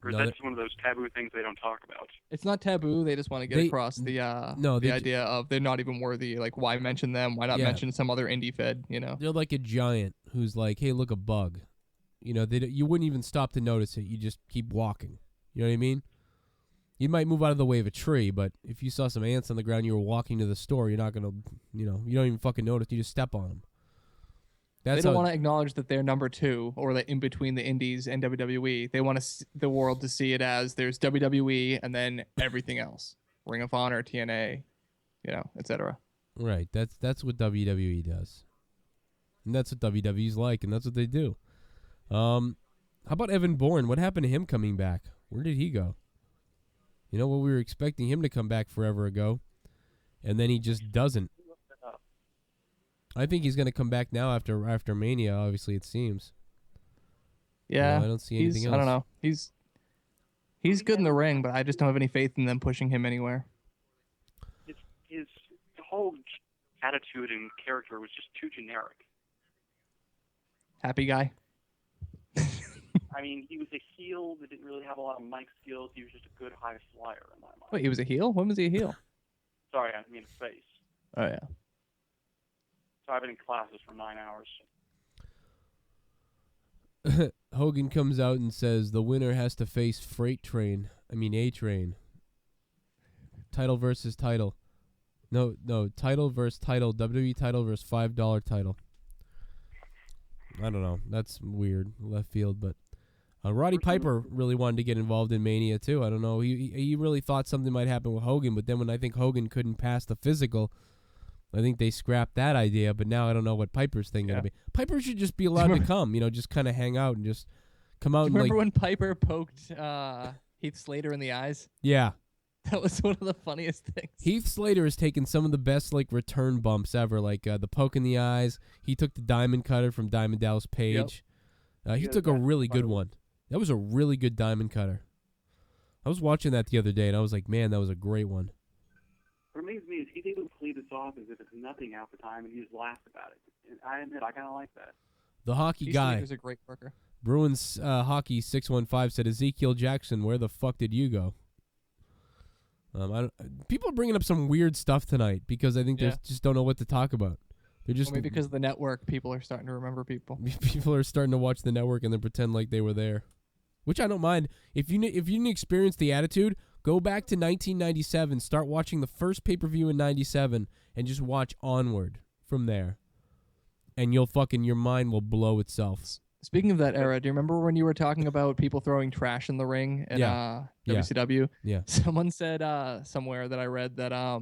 Or is that just one of those taboo things they don't talk about? It's not taboo. They just want to get across the idea of they're not even worthy. Like, why mention them? Why not mention some other indie fed, They're like a giant who's like, hey, look, a bug. You wouldn't even stop to notice it. You just keep walking. You know what I mean? You might move out of the way of a tree, but if you saw some ants on the ground, you were walking to the store, you're not going to, you don't even fucking notice. You just step on them. They don't want to acknowledge that they're number 2 or that in between the indies and WWE. They want the world to see it as there's WWE and then everything else. Ring of Honor, TNA, etc. Right. That's what WWE does. And that's what WWE's like, and that's what they do. How about Evan Bourne? What happened to him coming back? Where did he go? We were expecting him to come back forever ago, and then he just doesn't. I think he's going to come back now after Mania, obviously, it seems. Yeah. I don't see anything else. I don't know. He's good in the ring, but I just don't have any faith in them pushing him anywhere. His whole attitude and character was just too generic. Happy guy. I mean, he was a heel that didn't really have a lot of mic skills. He was just a good high flyer in my mind. Wait, he was a heel? When was he a heel? Sorry, I mean face. Oh, yeah. So I've been in classes for 9 hours. Hogan comes out and says the winner has to face A-Train. Title versus title. No, title versus title. WWE title versus $5 title. I don't know. That's weird. Left field, but Roddy Piper really wanted to get involved in Mania too. I don't know. He really thought something might happen with Hogan, but then when I think Hogan couldn't pass the physical, I think they scrapped that idea. But now I don't know what Piper's thing gonna be. Piper should just be allowed to come. Just kind of hang out and just come out. Remember when Piper poked Heath Slater in the eyes? Yeah. That was one of the funniest things. Heath Slater has taken some of the best return bumps ever, the poke in the eyes. He took the diamond cutter from Diamond Dallas Page. Yep. He took a really good one. That was a really good diamond cutter. I was watching that the other day, and I was like, man, that was a great one. What amazes me is he's able to play this off as if it's nothing half the time, and he just laughs about it. And I admit, I kind of like that. The hockey guy. Slater's a great worker. Bruins Hockey 615 said, Ezekiel Jackson, where the fuck did you go? People are bringing up some weird stuff tonight because I think they just don't know what to talk about. They're just maybe because of the network, people are starting to remember people. People are starting to watch the network and then pretend like they were there, which I don't mind. If you didn't experience the Attitude, go back to 1997. Start watching the first pay-per-view in '97 and just watch onward from there, and your mind will blow itself. Speaking of that era, do you remember when you were talking about people throwing trash in the ring at WCW? Yeah. Someone said somewhere that I read that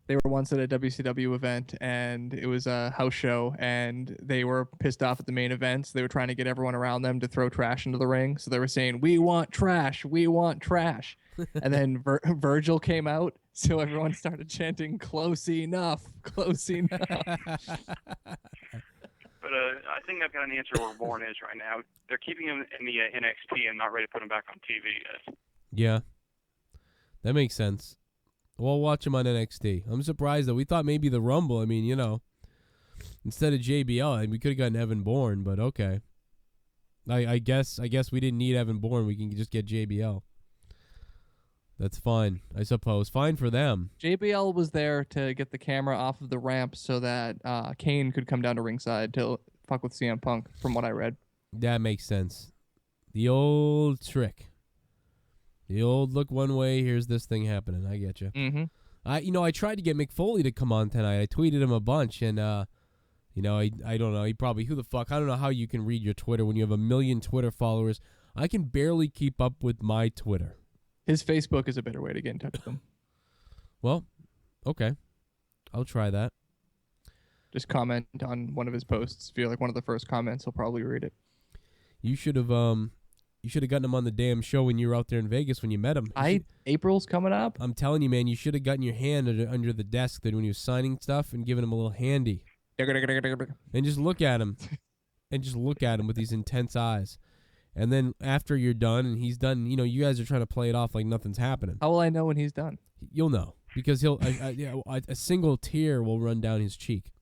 they were once at a WCW event and it was a house show and they were pissed off at the main event. So they were trying to get everyone around them to throw trash into the ring. So they were saying, "We want trash. We want trash." And then Virgil came out. So everyone started chanting, "Close enough. Close enough." But I think I've got an answer where Bourne is right now. They're keeping him in the NXT and not ready to put him back on TV yet. Yeah. That makes sense. We'll watch him on NXT. I'm surprised, though. We thought maybe the Rumble. I mean, instead of JBL, we could have gotten Evan Bourne, but okay. I guess we didn't need Evan Bourne. We can just get JBL. That's fine, I suppose. Fine for them. JBL was there to get the camera off of the ramp so that Kane could come down to ringside to fuck with CM Punk, from what I read. That makes sense. The old trick. The old look one way, here's this thing happening. I get you. Mm-hmm. I tried to get Mick Foley to come on tonight. I tweeted him a bunch, and I don't know. He probably, who the fuck? I don't know how you can read your Twitter when you have 1 million Twitter followers. I can barely keep up with my Twitter. His Facebook is a better way to get in touch with him. Well, okay. I'll try that. Just comment on one of his posts. If you're one of the first comments, he'll probably read it. You should have gotten him on the damn show when you were out there in Vegas when you met him. April's coming up. I'm telling you, man, you should have gotten your hand under the desk when he was signing stuff and giving him a little handy. And just look at him. With these intense eyes. And then after you're done and he's done, you guys are trying to play it off like nothing's happening. How will I know when he's done? You'll know because a single tear will run down his cheek.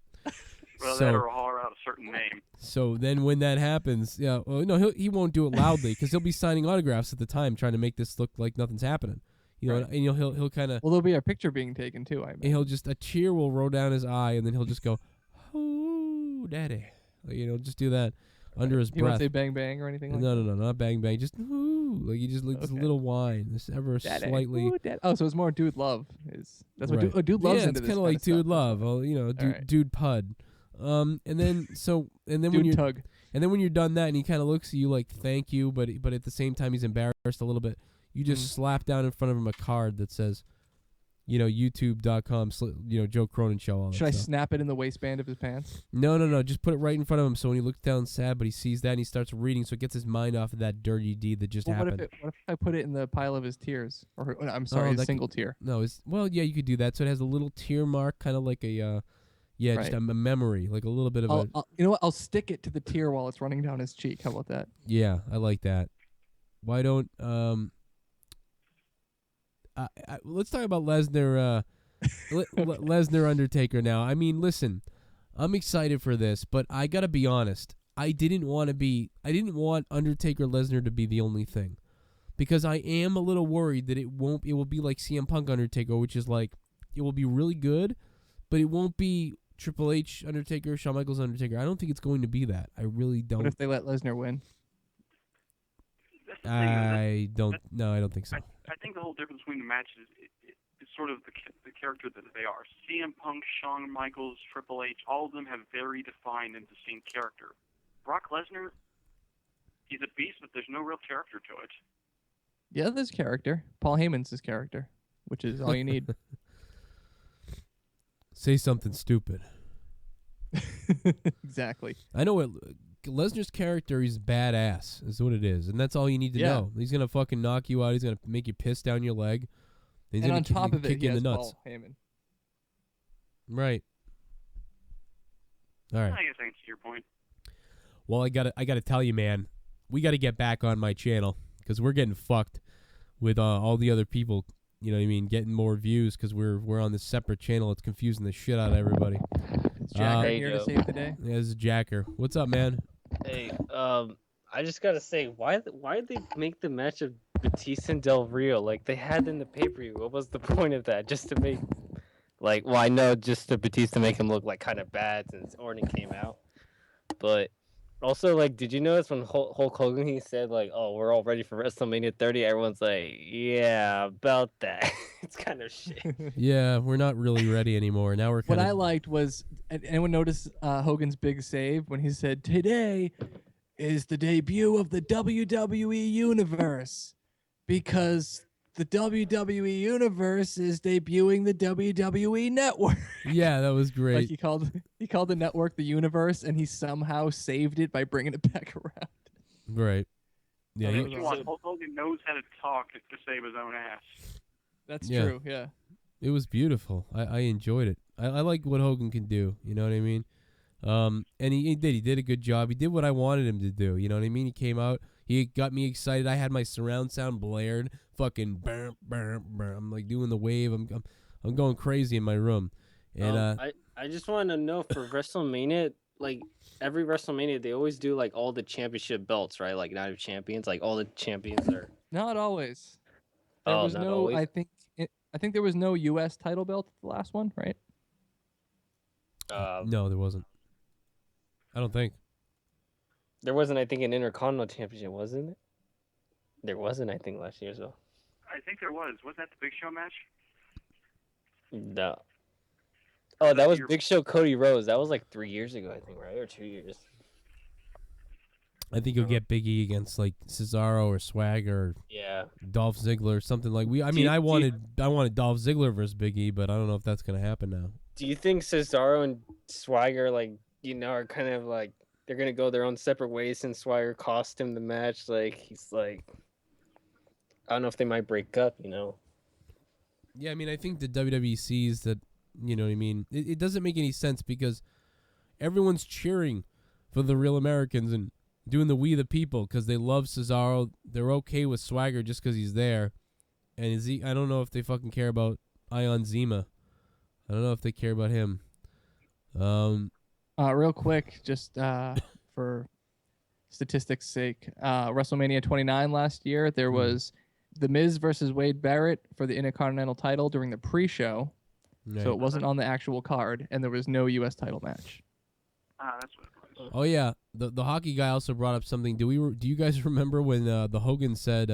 Well, that'll holler out a certain name. So then when that happens, he won't do it loudly because he'll be signing autographs at the time trying to make this look like nothing's happening. Right. And he'll kind of. Well, there'll be a picture being taken too. I mean. And a tear will roll down his eye, and then he'll just go, "Oh, daddy," just do that. Under his breath. You won't say bang bang or anything like that? No, not bang bang. Just ooh. ooh, like he just looks a little whine, just ever Daddy. slightly. Ooh, daddy. Oh, so it's more dude love. That's what Right. dude loves Yeah, into it's this kind of like dude stuff. love. Well, right. dude pud. And then when Dude you're tug. and then when you're done that, and he kind of looks at you like thank you, but at the same time he's embarrassed a little bit. You just slap down in front of him a card that says, YouTube.com, Joe Cronin Show. All that Should I stuff. snap it in the waistband of his pants? No. Just put it right in front of him, so when he looks down sad, but he sees that and he starts reading, so it gets his mind off of that dirty deed that just happened. What if I put it in the pile of his tears? Or I'm sorry, his single tear. No, you could do that. So it has a little tear mark, kind of like a, just a memory, like a little bit of you know what? I'll stick it to the tear while it's running down his cheek. How about that? Yeah, I like that. Why don't let's talk about Lesnar. Lesnar Undertaker now. I mean, listen, I'm excited for this, but I gotta be honest. I didn't want Undertaker Lesnar to be the only thing, because I am a little worried that it will be like CM Punk Undertaker, which is like it will be really good, but it won't be Triple H Undertaker, Shawn Michaels Undertaker. I don't think it's going to be that. I really don't. What if they let Lesnar win? That's the thing, I don't think so. I think the whole difference between the matches is sort of the character that they are. CM Punk, Shawn Michaels, Triple H, all of them have very defined and distinct character. Brock Lesnar, he's a beast, but there's no real character to it. Yeah, there's character. Paul Heyman's his character, which is all you need. Say something stupid. Exactly. I know what Lesnar's character is badass, is what it is, and that's all you need to know. He's gonna fucking knock you out. He's gonna make you piss down your leg. And on top of it, kick he you in has the nuts. Paul Heyman. Right. All right. I guess I can see your point. Well, I gotta tell you, man, we gotta get back on my channel because we're getting fucked with all the other people. You know what I mean? Getting more views because we're on this separate channel. It's confusing the shit out of everybody. Is Jacker Hey, here Joe. to save the day? Yeah, this is Jacker. What's up, man? Hey, I just gotta say, why did they make the match of Batista and Del Rio like they had in the pay-per-view? What was the point of that? Just to make, I know just to Batista make him look like kind of bad since Orton came out, but also did you notice when Hulk Hogan he said oh, we're all ready for WrestleMania 30? Everyone's like, yeah, about that. It's kind of shit. Yeah, we're not really ready anymore. Now we're kind What I of. liked was, anyone notice Hogan's big save when he said, "Today is the debut of the WWE Universe," because the WWE Universe is debuting the WWE Network. Yeah, that was great. He called the network the Universe, and he somehow saved it by bringing it back around. Right. Yeah. that If was you awesome. want, Hulk Hogan knows how to talk to save his own ass. That's Yeah. true. Yeah. It was beautiful. I enjoyed it. I like what Hogan can do. You know what I mean? And he did a good job. He did what I wanted him to do. You know what I mean? He came out. He got me excited. I had my surround sound blared. Fucking bam, bam, bam. I'm doing the wave. I'm going crazy in my room. And I just want to know for WrestleMania, every WrestleMania they always do all the championship belts, right? Night of Champions, all the champions are. Not always. There was not no. always? I think there was no U.S. title belt at the last one, right? no, there wasn't. I don't think. There wasn't, I think, an Intercontinental Championship, wasn't it? There wasn't, I think, last year as well. I think there was. Wasn't that the Big Show match? No. Oh, that was Big Show Cody Rhodes. That was 3 years ago, I think, right? Or 2 years. I think you'll get Big E against Cesaro or Swagger or Yeah. Dolph Ziggler or something like we. I mean, I wanted Dolph Ziggler versus Big E, but I don't know if that's gonna happen now. Do you think Cesaro and Swagger, are kind of they're gonna go their own separate ways since Swagger cost him the match? He's I don't know if they might break up, Yeah, I mean, I think the WWE sees that. You know what I mean? It doesn't make any sense because everyone's cheering for the real Americans and doing the We the People because they love Cesaro. They're okay with Swagger just because he's there. And I don't know if they fucking care about Ion Zima. I don't know if they care about him. Real quick, just for statistics' sake, WrestleMania 29 last year, there was The Miz versus Wade Barrett for the Intercontinental title during the pre-show. Right. So it wasn't on the actual card, and there was no U.S. title match. That's what it was. Oh yeah, the hockey guy also brought up something. Do you guys remember when the Hogan said,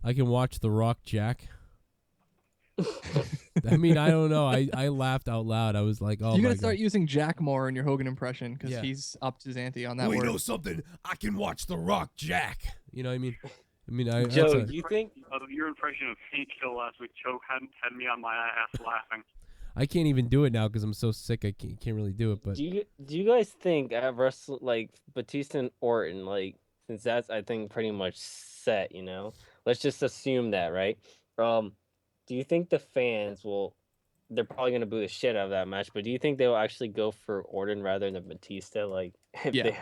"I can watch The Rock Jack"? I mean, I don't know. I laughed out loud. I was like, "Oh You my gotta god!" start using Jack more in your Hogan impression because Yeah. he's upped his ante on that Well, you word. know something? I can watch The Rock Jack. You know what I mean? I Joe, that's a- do you think? Your impression of Hank Hill last week, Joe, had me on my ass laughing. I can't even do it now because I'm so sick. I can't really do it. But Do you guys think at Wrestle like Batista and Orton, like since that's I think pretty much set, you know? Let's just assume that, right? Do you think the fans will? They're probably gonna boo the shit out of that match, but do you think they will actually go for Orton rather than Batista? Like, if Yeah. they,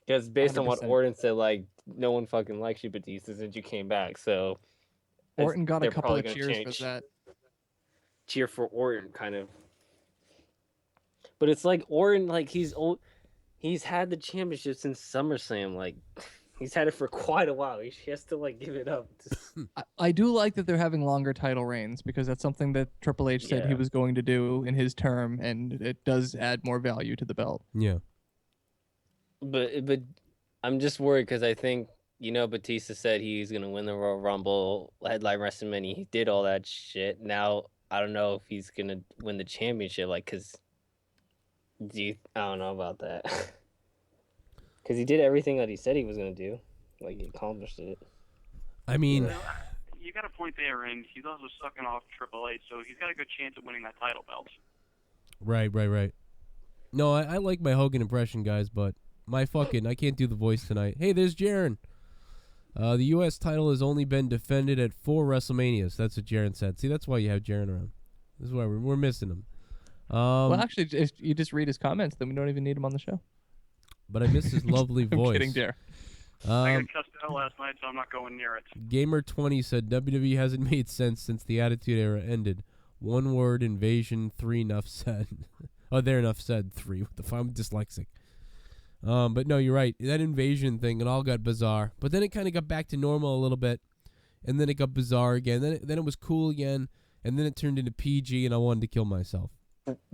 because based on what 100%. Orton said, like no one fucking likes you, Batista, since you came back. So Orton got a they're couple probably of gonna cheers change- for that. cheer for Orton, kind of. But it's like Orton, like he's old. He's had the championship since SummerSlam. Like he's had it for quite a while. He has to like give it up. I do like that they're having longer title reigns because that's something that Triple H said he Yeah. was going to do in his term, and it does add more value to the belt. yeah, But I'm just worried because I think Batista said he's gonna win the Royal Rumble, headline WrestleMania. He did all that shit. Now I don't know if he's gonna win the championship. Like, I don't know about that. Because he did everything that he said he was gonna do. Like he accomplished it. I mean, You got a point there, and he's also sucking off Triple H, so he's got a good chance of winning that title belt. right. No, I like my Hogan impression, guys, but I can't do the voice tonight. Hey, there's Jaren. The U.S. title has only been defended at 4 WrestleManias. That's what Jaren said. See, that's why you have Jaren around. This is why we're missing him. Well, actually, if you just read his comments, then we don't even need him on the show. But I miss his lovely I'm voice. kidding, Dare. I got cussed out last night, so I'm not going near it. Gamer20 said WWE hasn't made sense since the Attitude Era ended. One word, invasion, 3, enough said. Oh, there, enough said, 3. What the fuck? I'm dyslexic. But no, you're right. That invasion thing, it all got bizarre. But then it kind of got back to normal a little bit. And then it got bizarre again. Then it was cool again. And then it turned into PG, and I wanted to kill myself.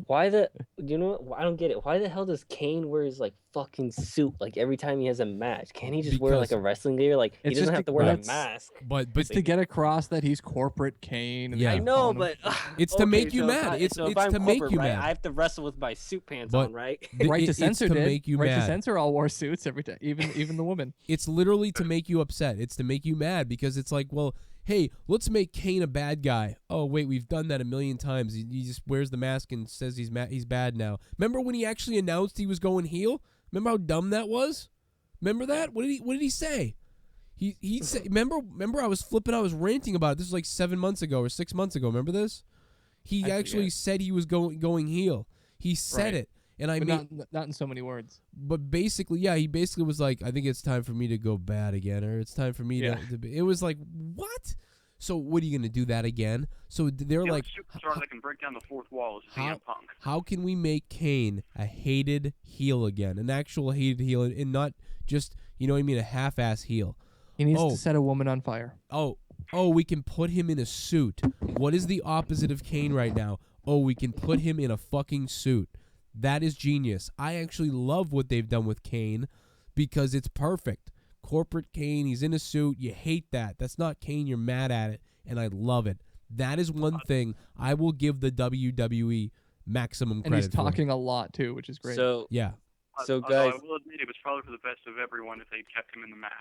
Why I don't get it. Why the hell does Kane wear his like fucking suit like every time he has a match? Can't he just wear like a wrestling gear? Like he It's doesn't just have to wear a because- mask. But It's to get across that he's corporate Kane. And Yeah. they I keep know, calling him- but It's to make you so if mad. I- It's so if it's I'm to make corporate, you right, mad. I have to wrestle with my suit pants But- on, right? Right to it's Censor to did. make you Right mad. to Censor all wore suits every day, even the women. It's literally to make you upset. It's to make you mad because it's like, well, hey, let's make Kane a bad guy. Oh, wait, we've done that a million times. He just wears the mask and says he's bad now. Remember when he actually announced he was going heel? Remember how dumb that was? Remember that? What did he say? He said, remember I was ranting about it. This was like 7 months ago or 6 months ago. Remember this? He I actually forget. said he was going heel. He said Right. it. And I But made, not in so many words. but basically, yeah, he basically was like, I think it's time for me to go bad again, or it's time for me Yeah. to be. It was like, what? So what are you gonna do that again? So they're The like, only superstar that can break down the fourth wall is CM Punk. how can we make Kane a hated heel again, an actual hated heel, and not just, you know what I mean, a half-ass heel? He needs Oh. to set a woman on fire. Oh, we can put him in a suit. What is the opposite of Kane right now? Oh, we can put him in a fucking suit. That is genius. I actually love what they've done with Kane because it's perfect. Corporate Kane, he's in a suit. You hate that. That's not Kane. You're mad at it, and I love it. That is one thing I will give the WWE maximum And credit he's talking a lot too, which is great. So for. Yeah. So, Although guys- I will admit it was probably for the best of everyone if they kept him in the mask.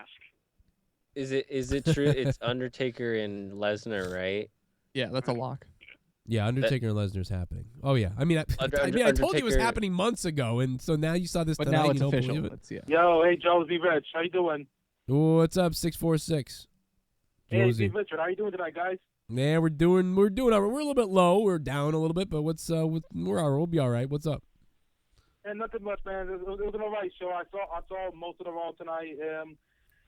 is it true? It's Undertaker and Lesnar, right? yeah, that's a lock. Yeah, Undertaker and Lesnar's happening. Oh yeah, I mean, I told you it was Undertaker- happening months ago, and so now you saw this But tonight. now you it's don't official. believe it. It's, yeah. Yo, hey, Josie Rich, how you doing? Oh, what's up, 646? Hey, Josie. Steve Richard, how you doing tonight, guys? Yeah, we're doing all right. We're a little bit low. We're down a little bit, but we'll be all right. What's up? And nothing much, man. It was an alright show. I saw most of the Raw tonight.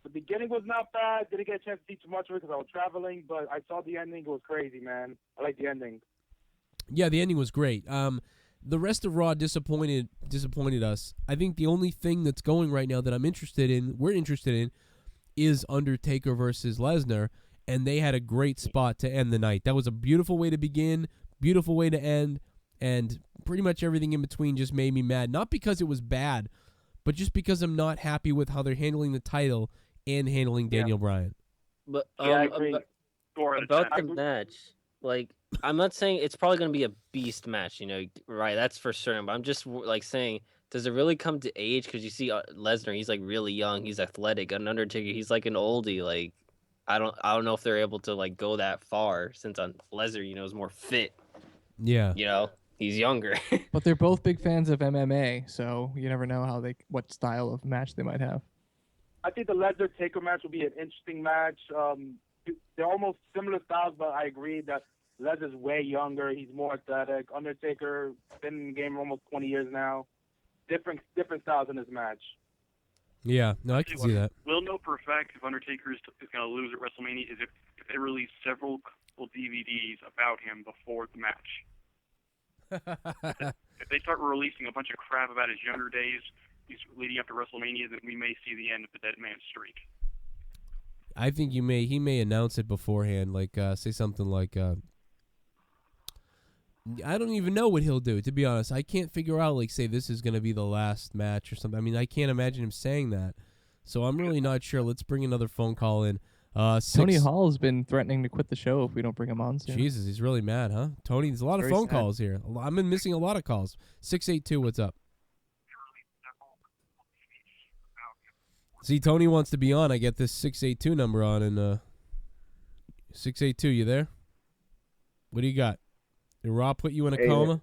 The beginning was not bad. Didn't get a chance to see too much of it because I was traveling, but I saw the ending. It was crazy, man. I like the ending. Yeah, the ending was great. The rest of Raw disappointed us. I think the only thing that's going right now that we're interested in, is Undertaker versus Lesnar, and they had a great spot to end the night. That was a beautiful way to begin, beautiful way to end, and pretty much everything in between just made me mad. Not because it was bad, but just because I'm not happy with how they're handling the title and handling Daniel Bryan. But Yeah, I agree. about the match, like I'm not saying it's probably going to be a beast match, right? That's for certain. But I'm just like saying, does it really come to age? Because you see Lesnar, he's like really young, he's athletic. And Undertaker, he's like an oldie. Like I don't know if they're able to like go that far since on Lesnar, is more fit. Yeah. He's younger. But they're both big fans of MMA, so you never know what style of match they might have. I think the Lesnar Taker match will be an interesting match. They're almost similar styles, but I agree that Lesnar's way younger. He's more athletic. Undertaker been in the game almost 20 years now. Different styles in this match. Yeah, no, I can see that. We'll know for a fact if Undertaker is going to lose at WrestleMania is if they release several DVDs about him before the match. If they start releasing a bunch of crap about his younger days, leading up to WrestleMania, then we may see the end of the dead man streak. I think he may announce it beforehand, like say something like, I don't even know what he'll do, to be honest. I can't figure out, like, say this is going to be the last match or something. I mean, I can't imagine him saying that. So I'm really not sure. Let's bring another phone call in. Tony Hall's been threatening to quit the show if we don't bring him on soon. Jesus, he's really mad, huh? Tony, there's a lot of phone calls here. I've been missing a lot of calls. 682, what's up? See, Tony wants to be on. I get this 682 number on, and 682, you there? What do you got? Did Rob put you in a coma?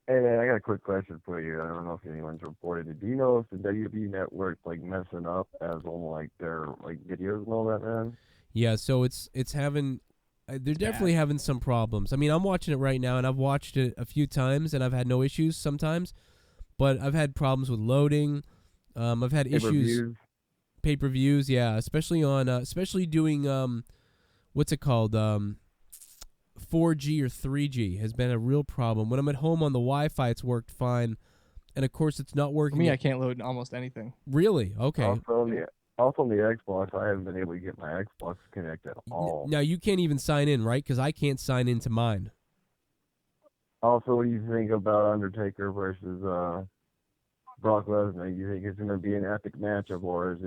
Hey man, I got a quick question for you. I don't know if anyone's reported it. Do you know if the WWE Network like messing up as on like their like videos and all that, man? Yeah, so it's having. They're definitely having some problems. I mean, I'm watching it right now, and I've watched it a few times, and I've had no issues sometimes, but I've had problems with loading. I've had issues. Pay-per-views, yeah, especially on especially doing what's it called 4G or 3G has been a real problem. When I'm at home on the Wi-Fi, it's worked fine, and of course it's not working. For me, I can't load almost anything. Really? Okay. Also on the Xbox, I haven't been able to get my Xbox to connect at all. Now you can't even sign in, right? Because I can't sign into mine. Also, what do you think about Undertaker versus Brock Lesnar? You think it's going to be an epic matchup, or is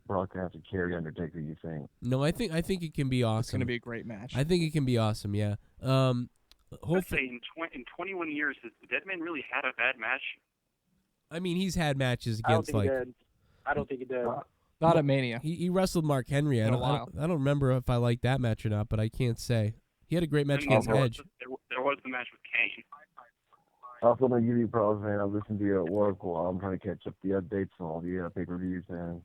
Brock going to have to carry Undertaker, you think? No, I think it can be awesome. It's going to be a great match. I think it can be awesome, yeah. Hopefully, in 21 years, has the Dead Man really had a bad match? I mean, he's had matches against I don't think he did. Not at Mania. He wrestled Mark Henry. I don't remember if I like that match or not, but I can't say. He had a great match against Edge. There was the match with Kane. Also, I'm going to give you props, man. I'm listening to you at work while I'm trying to catch up the updates and all the pay-per-views, man.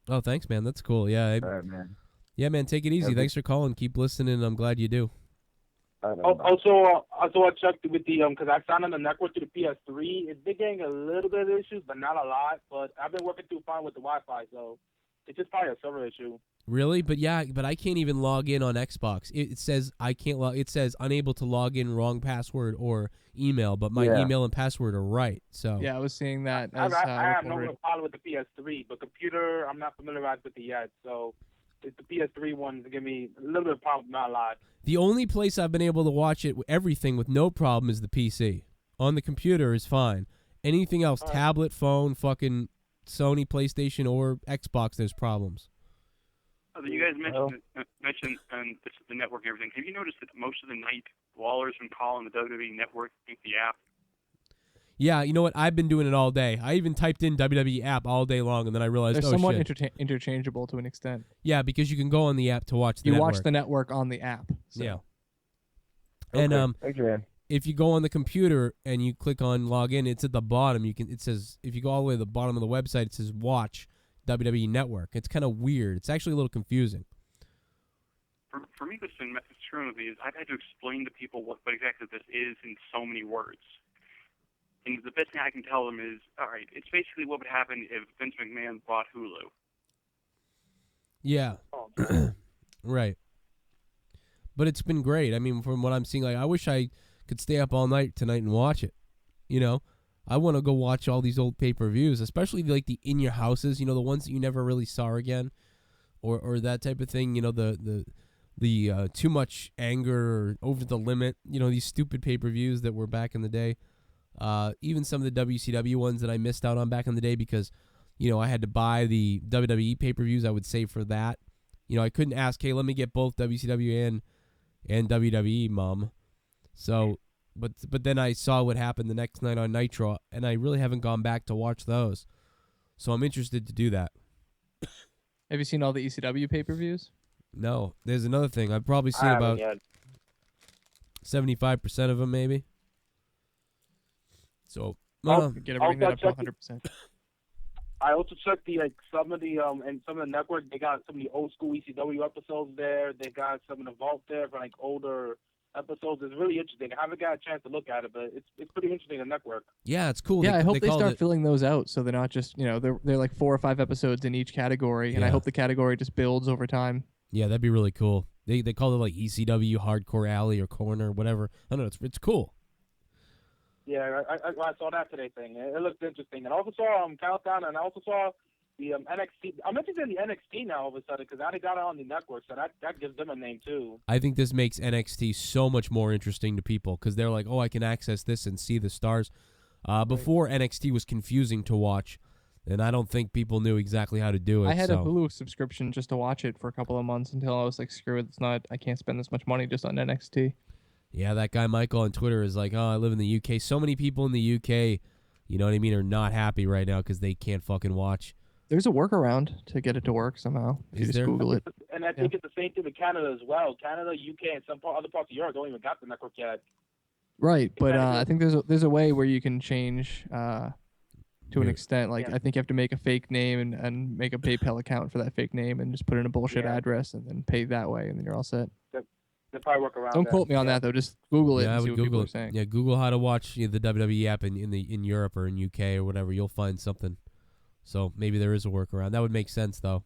Oh, thanks, man. That's cool. Yeah. All right, man. Yeah, man. Take it easy. Thanks for calling. Keep listening. I'm glad you do. Also, I checked with the because I signed on the network to the PS3. It's been getting a little bit of issues, but not a lot. But I've been working through fine with the Wi-Fi, so it's just probably a server issue. Really? But I can't even log in on Xbox. It says I can't log. It says unable to log in, wrong password or email. But my email and password are right. So yeah, I was seeing that. I have no problem with the PS3, but computer I'm not familiarized with it yet. So it's the PS3 one to give me a little bit of problem, not a lot. The only place I've been able to watch everything with no problem is the PC. On the computer is fine. Anything else, tablet, phone, fucking Sony, PlayStation, or Xbox, there's problems. You guys mentioned the network and everything. Have you noticed that most of the night Waller's been calling the WWE Network the app? Yeah, you know what? I've been doing it all day. I even typed in WWE app all day long, and then I realized, they're somewhat interchangeable to an extent. Yeah, because you can go on the app to watch the network. You watch the network on the app. So. Yeah. Okay. And thank you, man. If you go on the computer and you click on log in, it's at the bottom. It says, if you go all the way to the bottom of the website, it says watch WWE Network. It's kind of weird. It's actually a little confusing. For me, what's been true of me is I've had to explain to people what exactly this is in so many words. And the best thing I can tell them is, all right, it's basically what would happen if Vince McMahon bought Hulu. Yeah. Right. But it's been great. I mean, from what I'm seeing, I wish I could stay up all night tonight and watch it. You know? I want to go watch all these old pay-per-views, especially like the in your houses, the ones that you never really saw again, or that type of thing. The too much anger or over the limit. You know, these stupid pay-per-views that were back in the day. Even some of the WCW ones that I missed out on back in the day because, you know, I had to buy the WWE pay-per-views. I would save for that. You know, I couldn't ask, hey, let me get both WCW and WWE, Mom. So, but then I saw what happened the next night on Nitro, and I really haven't gone back to watch those. So I'm interested to do that. Have you seen all the ECW pay-per-views? No, there's another thing. I've probably seen about 75% of them, maybe. So, Get everything up to 100%. I also checked some of the and some of the network. They got some of the old school ECW episodes there. They got some of the vault there for like older episodes. It's really interesting. I haven't got a chance to look at it, but it's pretty interesting. The network. Yeah, it's cool. Yeah, I hope they start it, filling those out so they're not just, you know, they're like 4 or 5 episodes in each category, and I hope the category just builds over time. Yeah, that'd be really cool. They call it like ECW Hardcore Alley or Corner, whatever. I don't know. It's cool. Yeah, I saw that today thing. It looked interesting. And I also saw Countdown, and I also saw the NXT. I'm interested in the NXT now all of a sudden because now they got it on the network, so that gives them a name too. I think this makes NXT so much more interesting to people because they're like, oh, I can access this and see the stars. Before NXT was confusing to watch, and I don't think people knew exactly how to do it. I had a Hulu subscription just to watch it for a couple of months until I was like, screw it, I can't spend this much money just on NXT. Yeah, that guy Michael on Twitter is like, oh, I live in the UK. So many people in the UK, you know what I mean, are not happy right now because they can't fucking watch. There's a workaround to get it to work somehow. If you just Google it. And I think it's the same thing with Canada as well. Canada, UK, and some other parts of Europe don't even got the network yet. Right, but I think there's a way where you can change to an extent. Like I think you have to make a fake name and make a PayPal account for that fake name and just put in a bullshit address and then pay that way, and then you're all set. They'll probably work around. Don't quote me on that though. Just Google it and see what people are saying. Yeah, Google how to watch the WWE app in Europe or in UK or whatever. You'll find something. So maybe there is a workaround. That would make sense though.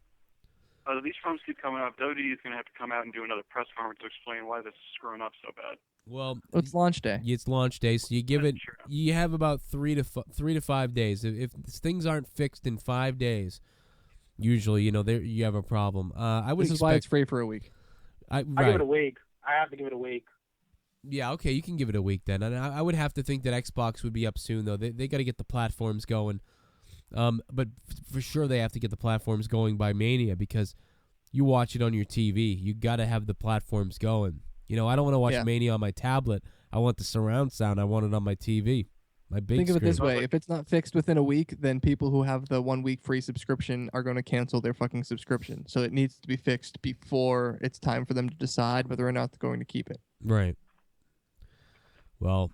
These firms keep coming up. WWE is going to have to come out and do another press conference to explain why this is screwing up so bad. Well, it's launch day. It's launch day, so you give it. You have about 3 to 5 days. If things aren't fixed in 5 days, usually you have a problem. This is why it's free for a week. I give it a week. I have to give it a week. Yeah, okay, you can give it a week then. And I would have to think that Xbox would be up soon, though. They got to get the platforms going. But for sure they have to get the platforms going by Mania because you watch it on your TV. You got to have the platforms going. You know, I don't want to watch Mania on my tablet. I want the surround sound. I want it on my TV. My big Think of it screen. this way. If it's not fixed within a week, then people who have the 1 week free subscription are going to cancel their fucking subscription. So it needs to be fixed before it's time for them to decide whether or not they're going to keep it. Right. Well.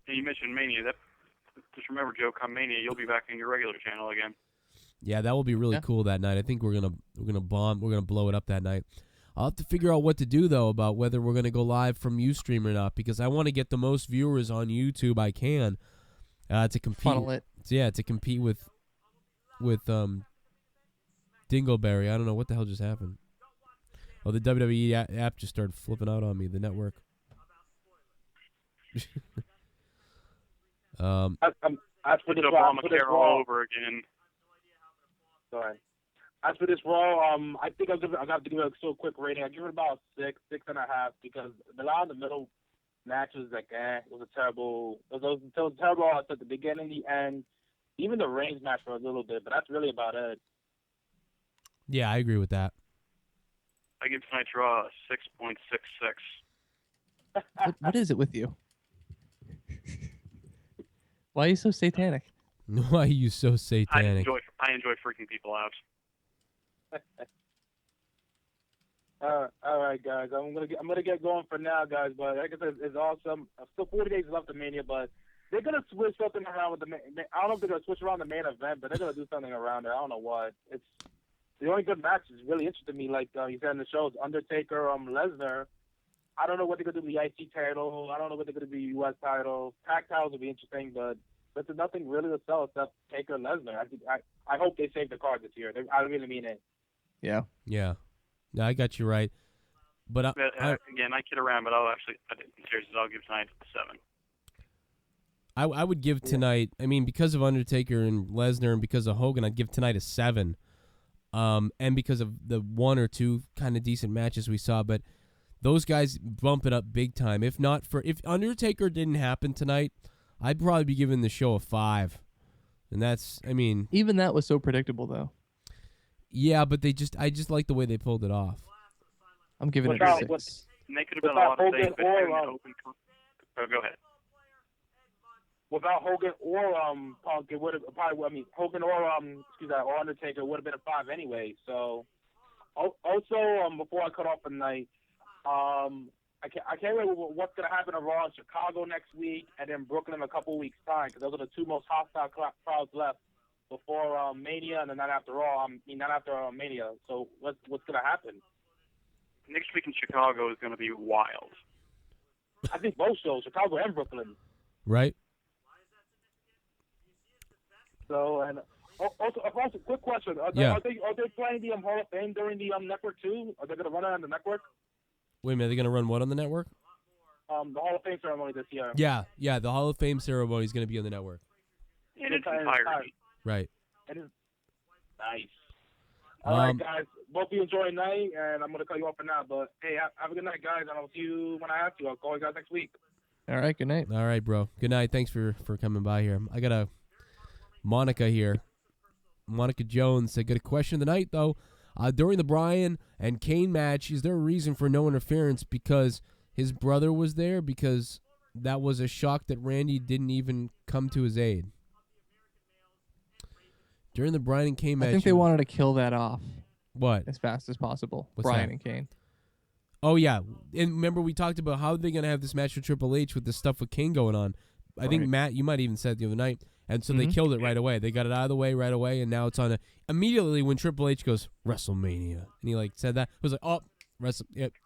And you mentioned Mania. Just remember, Joe, come Mania, you'll be back in your regular channel again. Yeah, that will be really cool that night. I think we're gonna blow it up that night. I'll have to figure out what to do though about whether we're gonna go live from Ustream or not because I want to get the most viewers on YouTube I can to compete. Funnel it. Yeah, to compete with Dingleberry. I don't know what the hell just happened. Oh, the WWE app just started flipping out on me. The network. As for this Obamacare all over again. Sorry. As for this Raw, I think I'll have to give it a quick rating. I give it about 6.5, because the lot of the middle matches, like, it was a terrible. It was terrible at the beginning, the end, even the Reigns match for a little bit, but that's really about it. Yeah, I agree with that. I give tonight's Raw a 6.66. What is it with you? Why are you so satanic? Why are you so satanic? I enjoy freaking people out. All right, guys. I'm gonna get going for now, guys. But like I said, it's awesome. Still 40 days left of Mania, but they're gonna switch something around with I don't know if they're gonna switch around the main event, but they're gonna do something around it. I don't know what. It's the only good match is really interesting me. Like you said in the show, Undertaker, Lesnar. I don't know what they're gonna do with the IC title. I don't know what they're gonna do with the US title. Tag titles will be interesting, but there's nothing really to sell except Taker and Lesnar. I hope they save the card this year. I really mean it. Yeah. Yeah. No, I got you right. But again, I kid around, but seriously, I'll give tonight a 7. I would give tonight. I mean, because of Undertaker and Lesnar, and because of Hogan, I'd give tonight a 7. and because of the one or two kind of decent matches we saw, but those guys bump it up big time. If Undertaker didn't happen tonight, I'd probably be giving the show a 5. And that's, I mean, even that was so predictable though. Yeah, but I just like the way they pulled it off. I'm giving it Without- a 6. And they could have done a lot of things, but having an open. Go ahead. Without Hogan or Punk, it would have probably. I mean, Hogan or or Undertaker would have been a 5 anyway. So, also before I cut off the night, I can't wait what's gonna happen in Raw in Chicago next week, and then Brooklyn in a couple weeks time, because those are the two most hostile crowds left before Mania and the night after Raw. Not after Mania. So what's gonna happen? Next week in Chicago is gonna be wild. I think both shows, Chicago and Brooklyn. Right. So, and also, quick question: Are they playing the Hall of Fame during the network too? Are they going to run it on the network? Wait a minute, are they going to run what on the network? The Hall of Fame ceremony this year. Yeah, the Hall of Fame ceremony is going to be on the network. In its entirety. Right. Nice. All right, guys. Both of you enjoy the night, and I'm going to cut you off for now. But hey, have a good night, guys, and I'll see you when I have to. I'll call you guys next week. All right, good night. All right, bro. Good night. Thanks for coming by here. I got a Monica here. Monica Jones. I got a question of the night, though. During the Bryan and Kane match, is there a reason for no interference because his brother was there? Because that was a shock that Randy didn't even come to his aid. During the Bryan and Kane match, I think they wanted to kill that off. What? As fast as possible. What's Bryan that? and Kane. Oh, yeah. And remember, we talked about how they're going to have this match with Triple H with this stuff with Kane going on. I think, Matt, you might even said it the other night. And so they killed it right away. They got it out of the way right away, and now it's on immediately when Triple H goes, WrestleMania. And he, said that. It was like,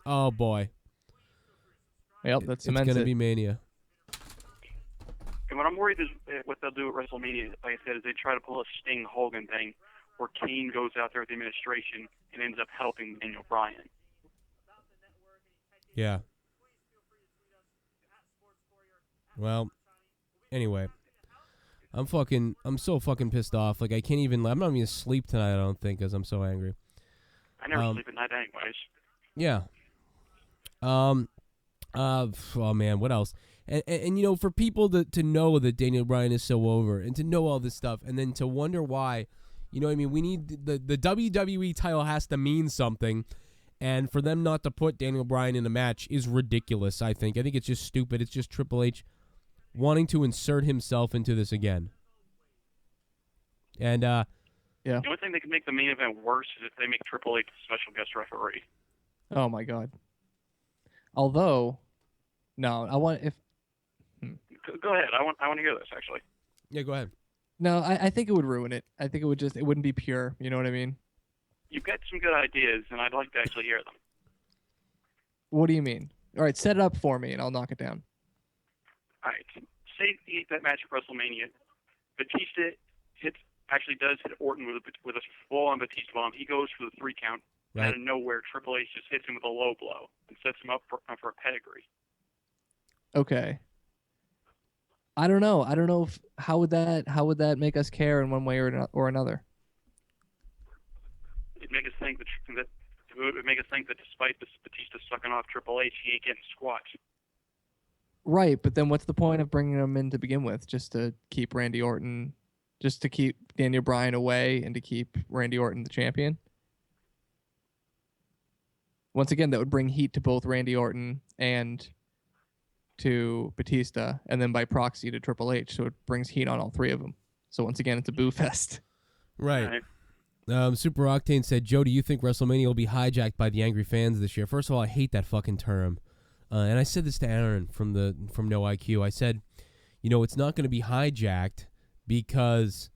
oh, boy. Yep, that's It's going to be Mania. And what I'm worried is what they'll do at WrestleMania, like I said, is they try to pull a Sting Hogan thing where Kane goes out there with the administration and ends up helping Daniel Bryan. Yeah. Well, anyway. I'm so fucking pissed off. Like, I can't even, I'm not even sleep tonight, I don't think, because I'm so angry. I never sleep at night anyways. Yeah. Oh, man, what else? And for people to know that Daniel Bryan is so over and to know all this stuff and then to wonder why, I mean, we need the WWE title has to mean something, and for them not to put Daniel Bryan in a match is ridiculous, I think. I think it's just stupid. It's just Triple H wanting to insert himself into this again. And, yeah. The only thing that could make the main event worse is if they make Triple H a special guest referee. Oh, my God. Although, no, I want, if... Go ahead. I want to hear this, actually. Yeah, go ahead. No, I think it would ruin it. I think it wouldn't be pure. You know what I mean? You've got some good ideas, and I'd like to actually hear them. What do you mean? All right, set it up for me, and I'll knock it down. All right. Say that match at WrestleMania. Batista actually does hit Orton with a full-on Batista bomb. He goes for the 3 count. Right. Out of nowhere, Triple H just hits him with a low blow and sets him up for a pedigree. Okay. I don't know. How would that make us care in one way or another? It'd make us think that despite this Batista sucking off Triple H, he ain't getting squat. Right, but then what's the point of bringing him in to begin with? Just to keep Randy Orton, just to keep Daniel Bryan away and to keep Randy Orton the champion? Once again, that would bring heat to both Randy Orton and to Batista, and then by proxy to Triple H, so it brings heat on all 3 of them. So once again, it's a boo fest. Right. Super Octane said, Joe, do you think WrestleMania will be hijacked by the angry fans this year? First of all, I hate that fucking term. And I said this to Aaron from No IQ. I said, it's not going to be hijacked because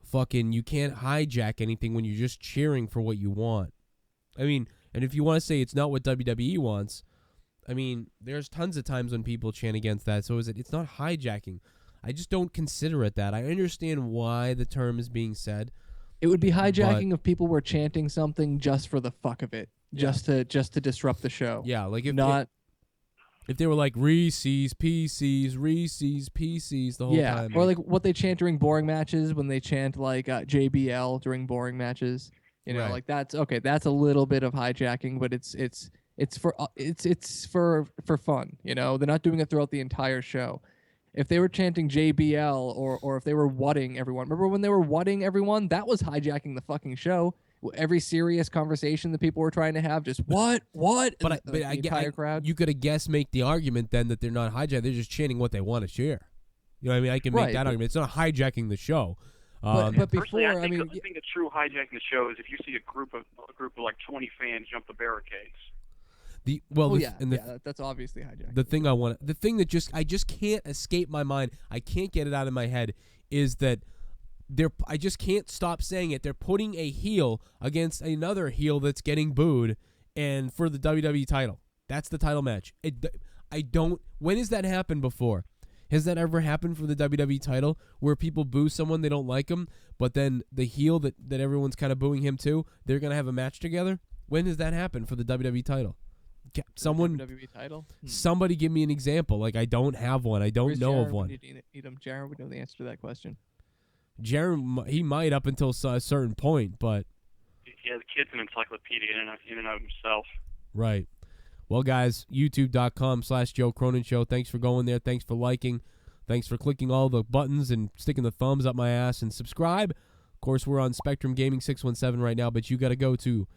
fucking you can't hijack anything when you're just cheering for what you want. I mean, and if you want to say it's not what WWE wants, I mean, there's tons of times when people chant against that. So it's not hijacking. I just don't consider it that. I understand why the term is being said. It would be hijacking if people were chanting something just for the fuck of it, just to disrupt the show. Yeah, like if they were like Reese's PCs the whole time. Or like what they chant during boring matches when they chant like JBL during boring matches. You know, Right. like that's okay. That's a little bit of hijacking, but it's for fun. You know, they're not doing it throughout the entire show. If they were chanting JBL or if they were wutting everyone, remember when they were wutting everyone? That was hijacking the fucking show. Every serious conversation that people were trying to have, just what, But and the entire crowd. You could, I guess, make the argument then that they're not hijacking. They're just chanting what they want to share. You know what I mean? I can make Right, that but- argument. It's not hijacking the show. But Personally, before, I think mean, a true hijacking the show is if you see a group of like 20 fans jump the barricades. That's obviously hijacking. The thing that I just can't escape my mind. I can't get it out of my head is that I just can't stop saying it. They're putting a heel against another heel that's getting booed, and for the WWE title. That's the title match. When has that happened before? Has that ever happened for the WWE title where people boo someone they don't like them, but then the heel that everyone's kind of booing him too, they're going to have a match together? When has that happened for the WWE title? Someone, WWE title. somebody give me an example. Like, I don't have one. I don't Where's know Jared of one. Jared would know the answer to that question. Jared, he might up until a certain point, but Yeah, the kid's an encyclopedia in and of himself. right. Well, guys, youtube.com/Joe Cronin Show. Thanks for going there. Thanks for liking. Thanks for clicking all the buttons and sticking the thumbs up my ass and subscribe. Of course, we're on Spectrum Gaming 617 right now, but you got to go to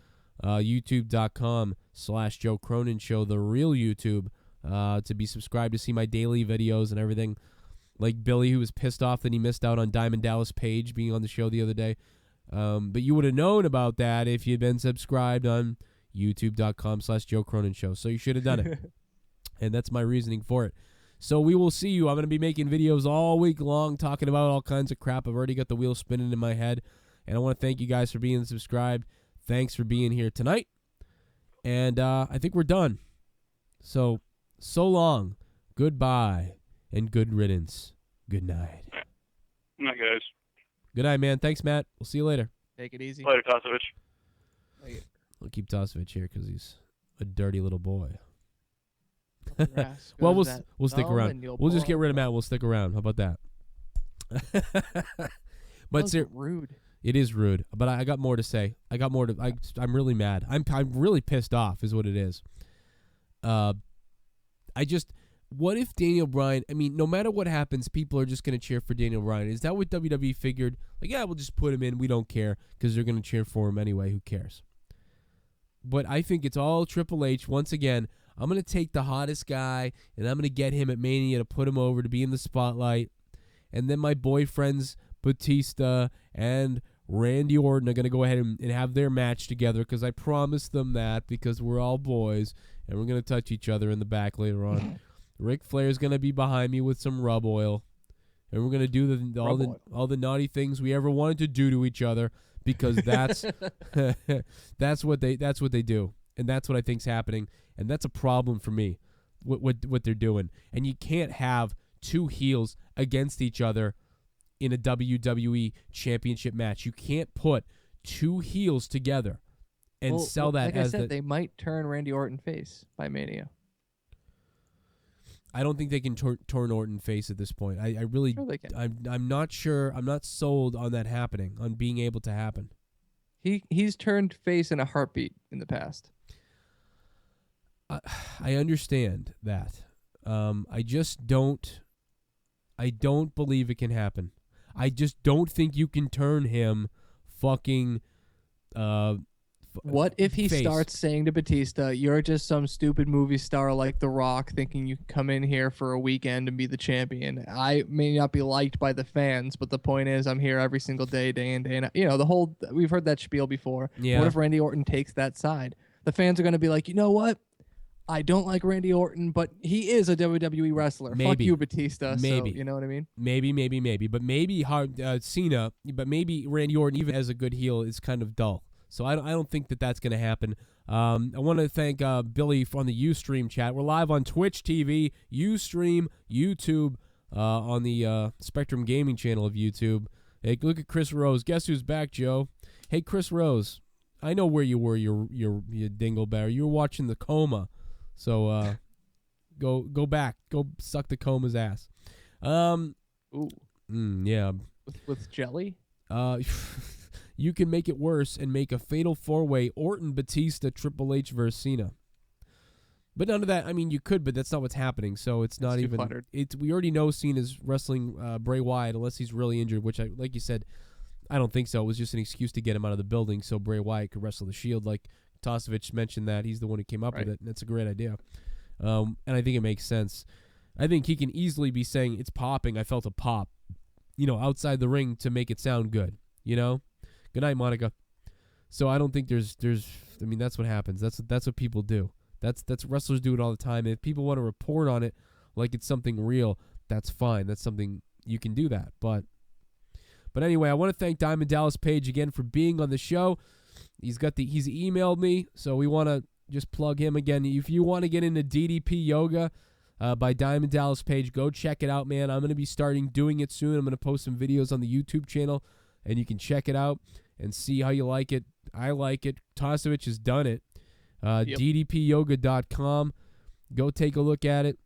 youtube.com/Joe Cronin Show, the real YouTube, to be subscribed to see my daily videos and everything. Like Billy, who was pissed off that he missed out on Diamond Dallas Page being on the show the other day. But you would have known about that if you'd been subscribed on youtube.com/Joe Cronin Show. So you should have done it. And that's my reasoning for it. So we will see you. I'm going to be making videos all week long talking about all kinds of crap. I've already got the wheel spinning in my head. And I want to thank you guys for being subscribed. Thanks for being here tonight. And I think we're done. So long. Goodbye. And good riddance. Good night. Good night, guys. Good night, man. Thanks, Matt. We'll see you later. Take it easy. Later, Tosovich. We'll keep Tosovich here because he's a dirty little boy. Grass Well, goes we'll that stick dull around. and you'll We'll just pull get up rid of the- Matt. We'll stick around. How about that? But That was rude. it is rude. But I got more to say. I'm really mad. I'm really pissed off. Is what it is. What if Daniel Bryan? I mean, no matter what happens, people are just going to cheer for Daniel Bryan. Is that what WWE figured? Like, yeah, we'll just put him in. We don't care because they're going to cheer for him anyway. Who cares? But I think it's all Triple H. Once again, I'm going to take the hottest guy, and I'm going to get him at Mania to put him over to be in the spotlight. And then my boyfriends, Batista and Randy Orton, are going to go ahead and have their match together because I promised them that because we're all boys, and we're going to touch each other in the back later on. Ric Flair's going to be behind me with some rub oil, and we're going to do all the naughty things we ever wanted to do to each other because that's that's what they do, and that's what I think's happening, and that's a problem for me. What they're doing, and you can't have two heels against each other in a WWE championship match. You can't put two heels together and sell that like as I said, they might turn Randy Orton face by Mania. I don't think they can turn Orton face at this point. I really, Sure they can. I'm not sure. I'm not sold on that happening, on being able to happen. He's turned face in a heartbeat in the past. I understand that. I just don't. I don't believe it can happen. I just don't think you can turn him fucking. What if he face. starts saying to Batista, "You're just some stupid movie star like The Rock, thinking you can come in here for a weekend and be the champion? I may not be liked by the fans, but the point is, I'm here every single day, day in, day out." You know, we've heard that spiel before. Yeah. What if Randy Orton takes that side? The fans are going to be like, you know what? I don't like Randy Orton, but he is a WWE wrestler. Fuck Maybe. you, Batista. Maybe. So, you know what I mean? Maybe. But maybe Cena. But maybe Randy Orton, even as a good heel, is kind of dull. So I don't think that's going to happen. I want to thank Billy on the Ustream chat. We're live on Twitch TV, Ustream, YouTube, on the Spectrum Gaming channel of YouTube. Hey, look at Chris Rose. Guess who's back, Joe? Hey, Chris Rose. I know where you were, you dingleberry. You were watching the Coma. So go back. Go suck the Coma's ass. Ooh. Yeah. With jelly? you can make it worse and make a fatal 4-way Orton, Batista, Triple H versus Cena. But none of that. I mean, you could, but that's not what's happening. So it's not even. cluttered. We already know Cena's wrestling Bray Wyatt unless he's really injured, which like you said, I don't think so. It was just an excuse to get him out of the building so Bray Wyatt could wrestle the Shield. Like Tosevich mentioned that he's the one who came up with it, and that's a great idea. And I think it makes sense. I think he can easily be saying it's popping. I felt a pop, outside the ring to make it sound good. Good night, Monica. So I don't think there's. I mean, that's what happens. That's what people do. That's wrestlers do it all the time. And if people want to report on it like it's something real, that's fine. That's something you can do that. But anyway, I want to thank Diamond Dallas Page again for being on the show. He's emailed me, so we want to just plug him again. If you want to get into DDP Yoga by Diamond Dallas Page, go check it out, man. I'm going to be starting doing it soon. I'm going to post some videos on the YouTube channel, and you can check it out and see how you like it. I like it. Tosevich has done it. DDPyoga.com. Go take a look at it.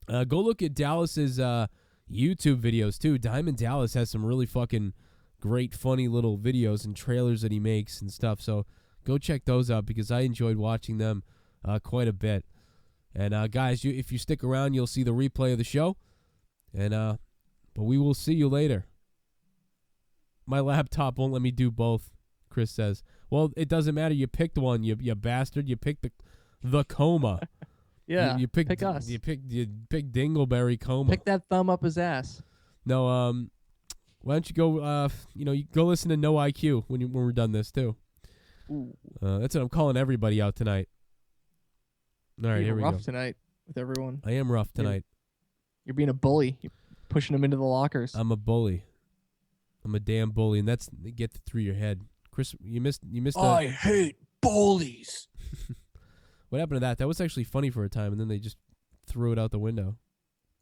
Go look at Dallas's YouTube videos, too. Diamond Dallas has some really fucking great, funny little videos and trailers that he makes and stuff. So go check those out because I enjoyed watching them quite a bit. And, guys, if you stick around, you'll see the replay of the show. And but we will see you later. My laptop won't let me do both, Chris says. Well, it doesn't matter. You picked one, you bastard. You picked the coma. Yeah, you picked pick us. You picked Dingleberry coma. Pick that thumb up his ass. No, why don't you go? You go listen to No IQ when we're done this too. Ooh. That's what I'm calling everybody out tonight. All right, here we go. Rough tonight with everyone. I am rough tonight. You're being a bully. You're pushing them into the lockers. I'm a bully. I'm a damn bully, and that's get through your head. Chris, you missed. I hate bullies. What happened to that? That was actually funny for a time, and then they just threw it out the window.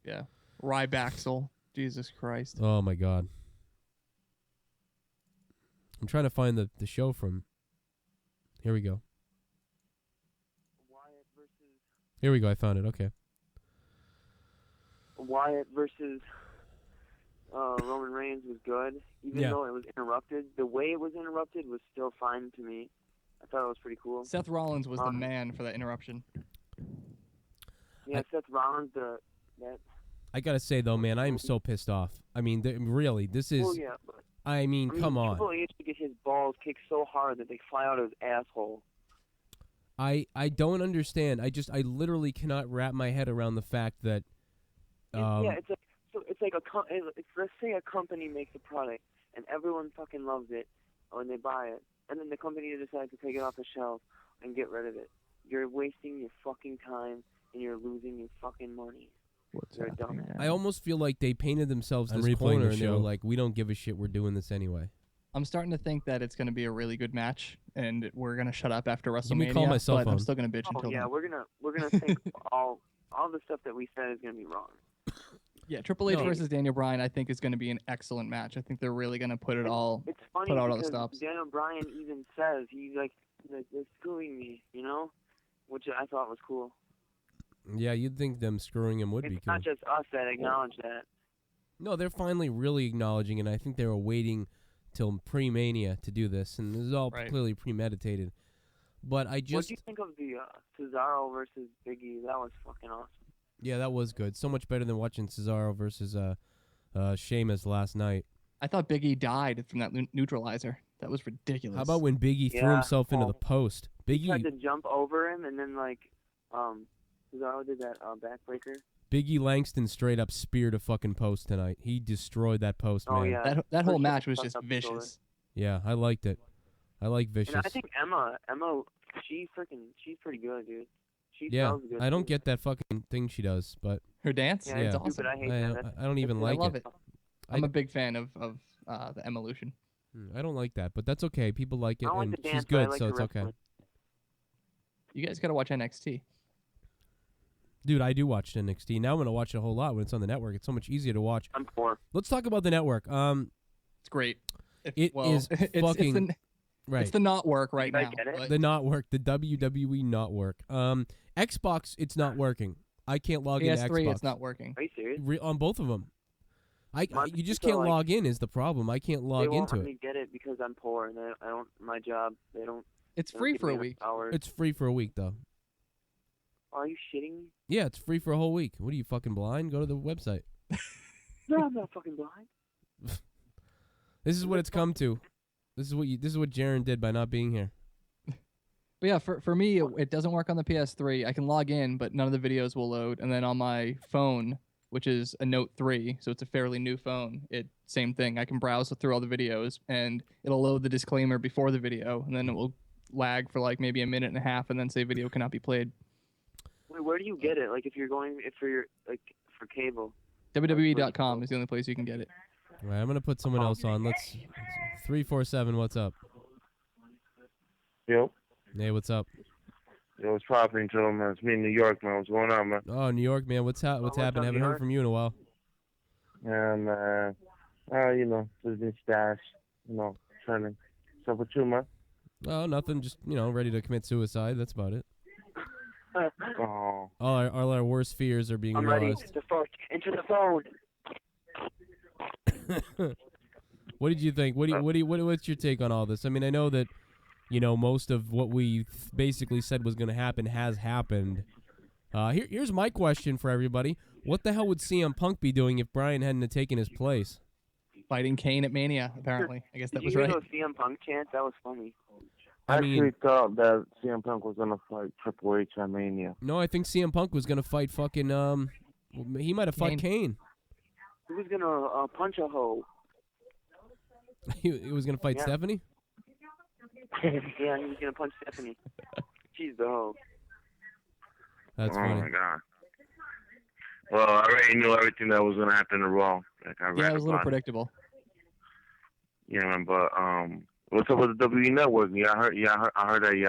Yeah, Rybaxel. Jesus Christ. Oh my God. I'm trying to find the show from. Here we go. Wyatt versus Here we go. I found it. Okay. Wyatt versus Roman Reigns was good, even though it was interrupted. The way it was interrupted was still fine to me. I thought it was pretty cool. Seth Rollins was the man for that interruption. Yeah, Seth Rollins. I gotta say though, man, I am so pissed off. I mean, really, this is. Well, yeah, but I mean, come on. Triple H to get his balls kicked so hard that they fly out of his asshole. I don't understand. I literally cannot wrap my head around the fact that. It's like let's say a company makes a product and everyone fucking loves it when they buy it, and then the company decides to take it off the shelf and get rid of it. You're wasting your fucking time and you're losing your fucking money. You're a dumbass. I almost feel like they painted themselves this corner and they were like, "We don't give a shit. We're doing this anyway." I'm starting to think that it's going to be a really good match, and we're going to shut up after WrestleMania. Let me call my cell but phone. I'm still going to bitch until yeah, then. we're gonna think all the stuff that we said is gonna be wrong. Yeah, Triple H versus Daniel Bryan, I think, is going to be an excellent match. I think they're really going to put it all. It's funny put out all the because stops. Daniel Bryan even says he's like they're screwing me, which I thought was cool. Yeah, you'd think them screwing him would be cool. It's not just us that acknowledge that. No, they're finally really acknowledging it. I think they were waiting till pre-Mania to do this, and this is all clearly premeditated. But I just... What do you think of the Cesaro versus Big E? That was fucking awesome. Yeah, that was good. So much better than watching Cesaro versus Sheamus last night. I thought Big E died from that neutralizer. That was ridiculous. How about when Big E threw himself into the post? Big E tried to jump over him, and then Cesaro did that backbreaker. Big E Langston straight up speared a fucking post tonight. He destroyed that post, man. Yeah. That whole match was just vicious. Yeah, I liked it. I like vicious. And I think Emma, she's pretty good, dude. She yeah, good I don't too. get that fucking thing she does, but her dance. Yeah, it's it's awesome. stupid. I hate that. I don't even like I love it. I'm a big fan of the Evolution. I don't like that, but that's okay. People like it, I like and the dance, she's but I good, like so the it's okay. wrestling. You guys got to watch NXT. Dude, I do watch NXT. Now I'm going to watch it a whole lot when it's on the network. It's so much easier to watch. I'm poor. Let's talk about the network. It's great. It's fucking... Right. It's the not work right now. The not work. The WWE not work. Xbox, it's not working. I can't log into Xbox. PS3, it's not working. Are you serious? On both of them. You just can't log in is the problem. I can't log they won't into let it. me get it because I'm poor and I don't. My job, they don't. It's they don't free give for me a enough week. hours. It's free for a week though. Are you shitting me? Yeah, it's free for a whole week. What are you fucking blind? Go to the website. No, I'm not fucking blind. This is what it's come to. This is what Jaren did by not being here. But yeah, for me, it doesn't work on the PS3. I can log in, but none of the videos will load. And then on my phone, which is a Note 3, so it's a fairly new phone, same thing. I can browse through all the videos, and it'll load the disclaimer before the video, and then it will lag for like maybe a minute and a half, and then say video cannot be played. Wait, where do you get it? Like if you're for cable. WWE.com is the only place you can get it. All right, I'm gonna put someone else on. Let's 347. What's up? Yo. Hey, what's up? Yo, what's popping, Joe, man? It's me in New York, man. What's going on, man? Oh, New York, man. What's happened? Haven't heard from you in a while. And, just been stashed, training. So what you, man? Oh, nothing. Just, ready to commit suicide. That's about it. Oh. All our worst fears are being realized. Into the phone. What did you think? What's your take on all this? I mean, I know that, most of what we basically said was going to happen has happened. Here's my question for everybody. What the hell would CM Punk be doing if Bryan hadn't taken his place? Fighting Kane at Mania, apparently. I guess that was right. Did you hear those CM Punk chants? That was funny. I actually thought that CM Punk was going to fight Triple H at Mania. No, I think CM Punk was going to fight fucking, he might have fought Kane. He was going to punch a hoe. He was going to fight Stephanie? Yeah, he was going to punch Stephanie. She's the hoe. That's funny. Oh, my God. Well, I already knew everything that was going to happen in Raw. Like, it was a little predictable. Yeah, man, but what's up with the WWE Network? I heard that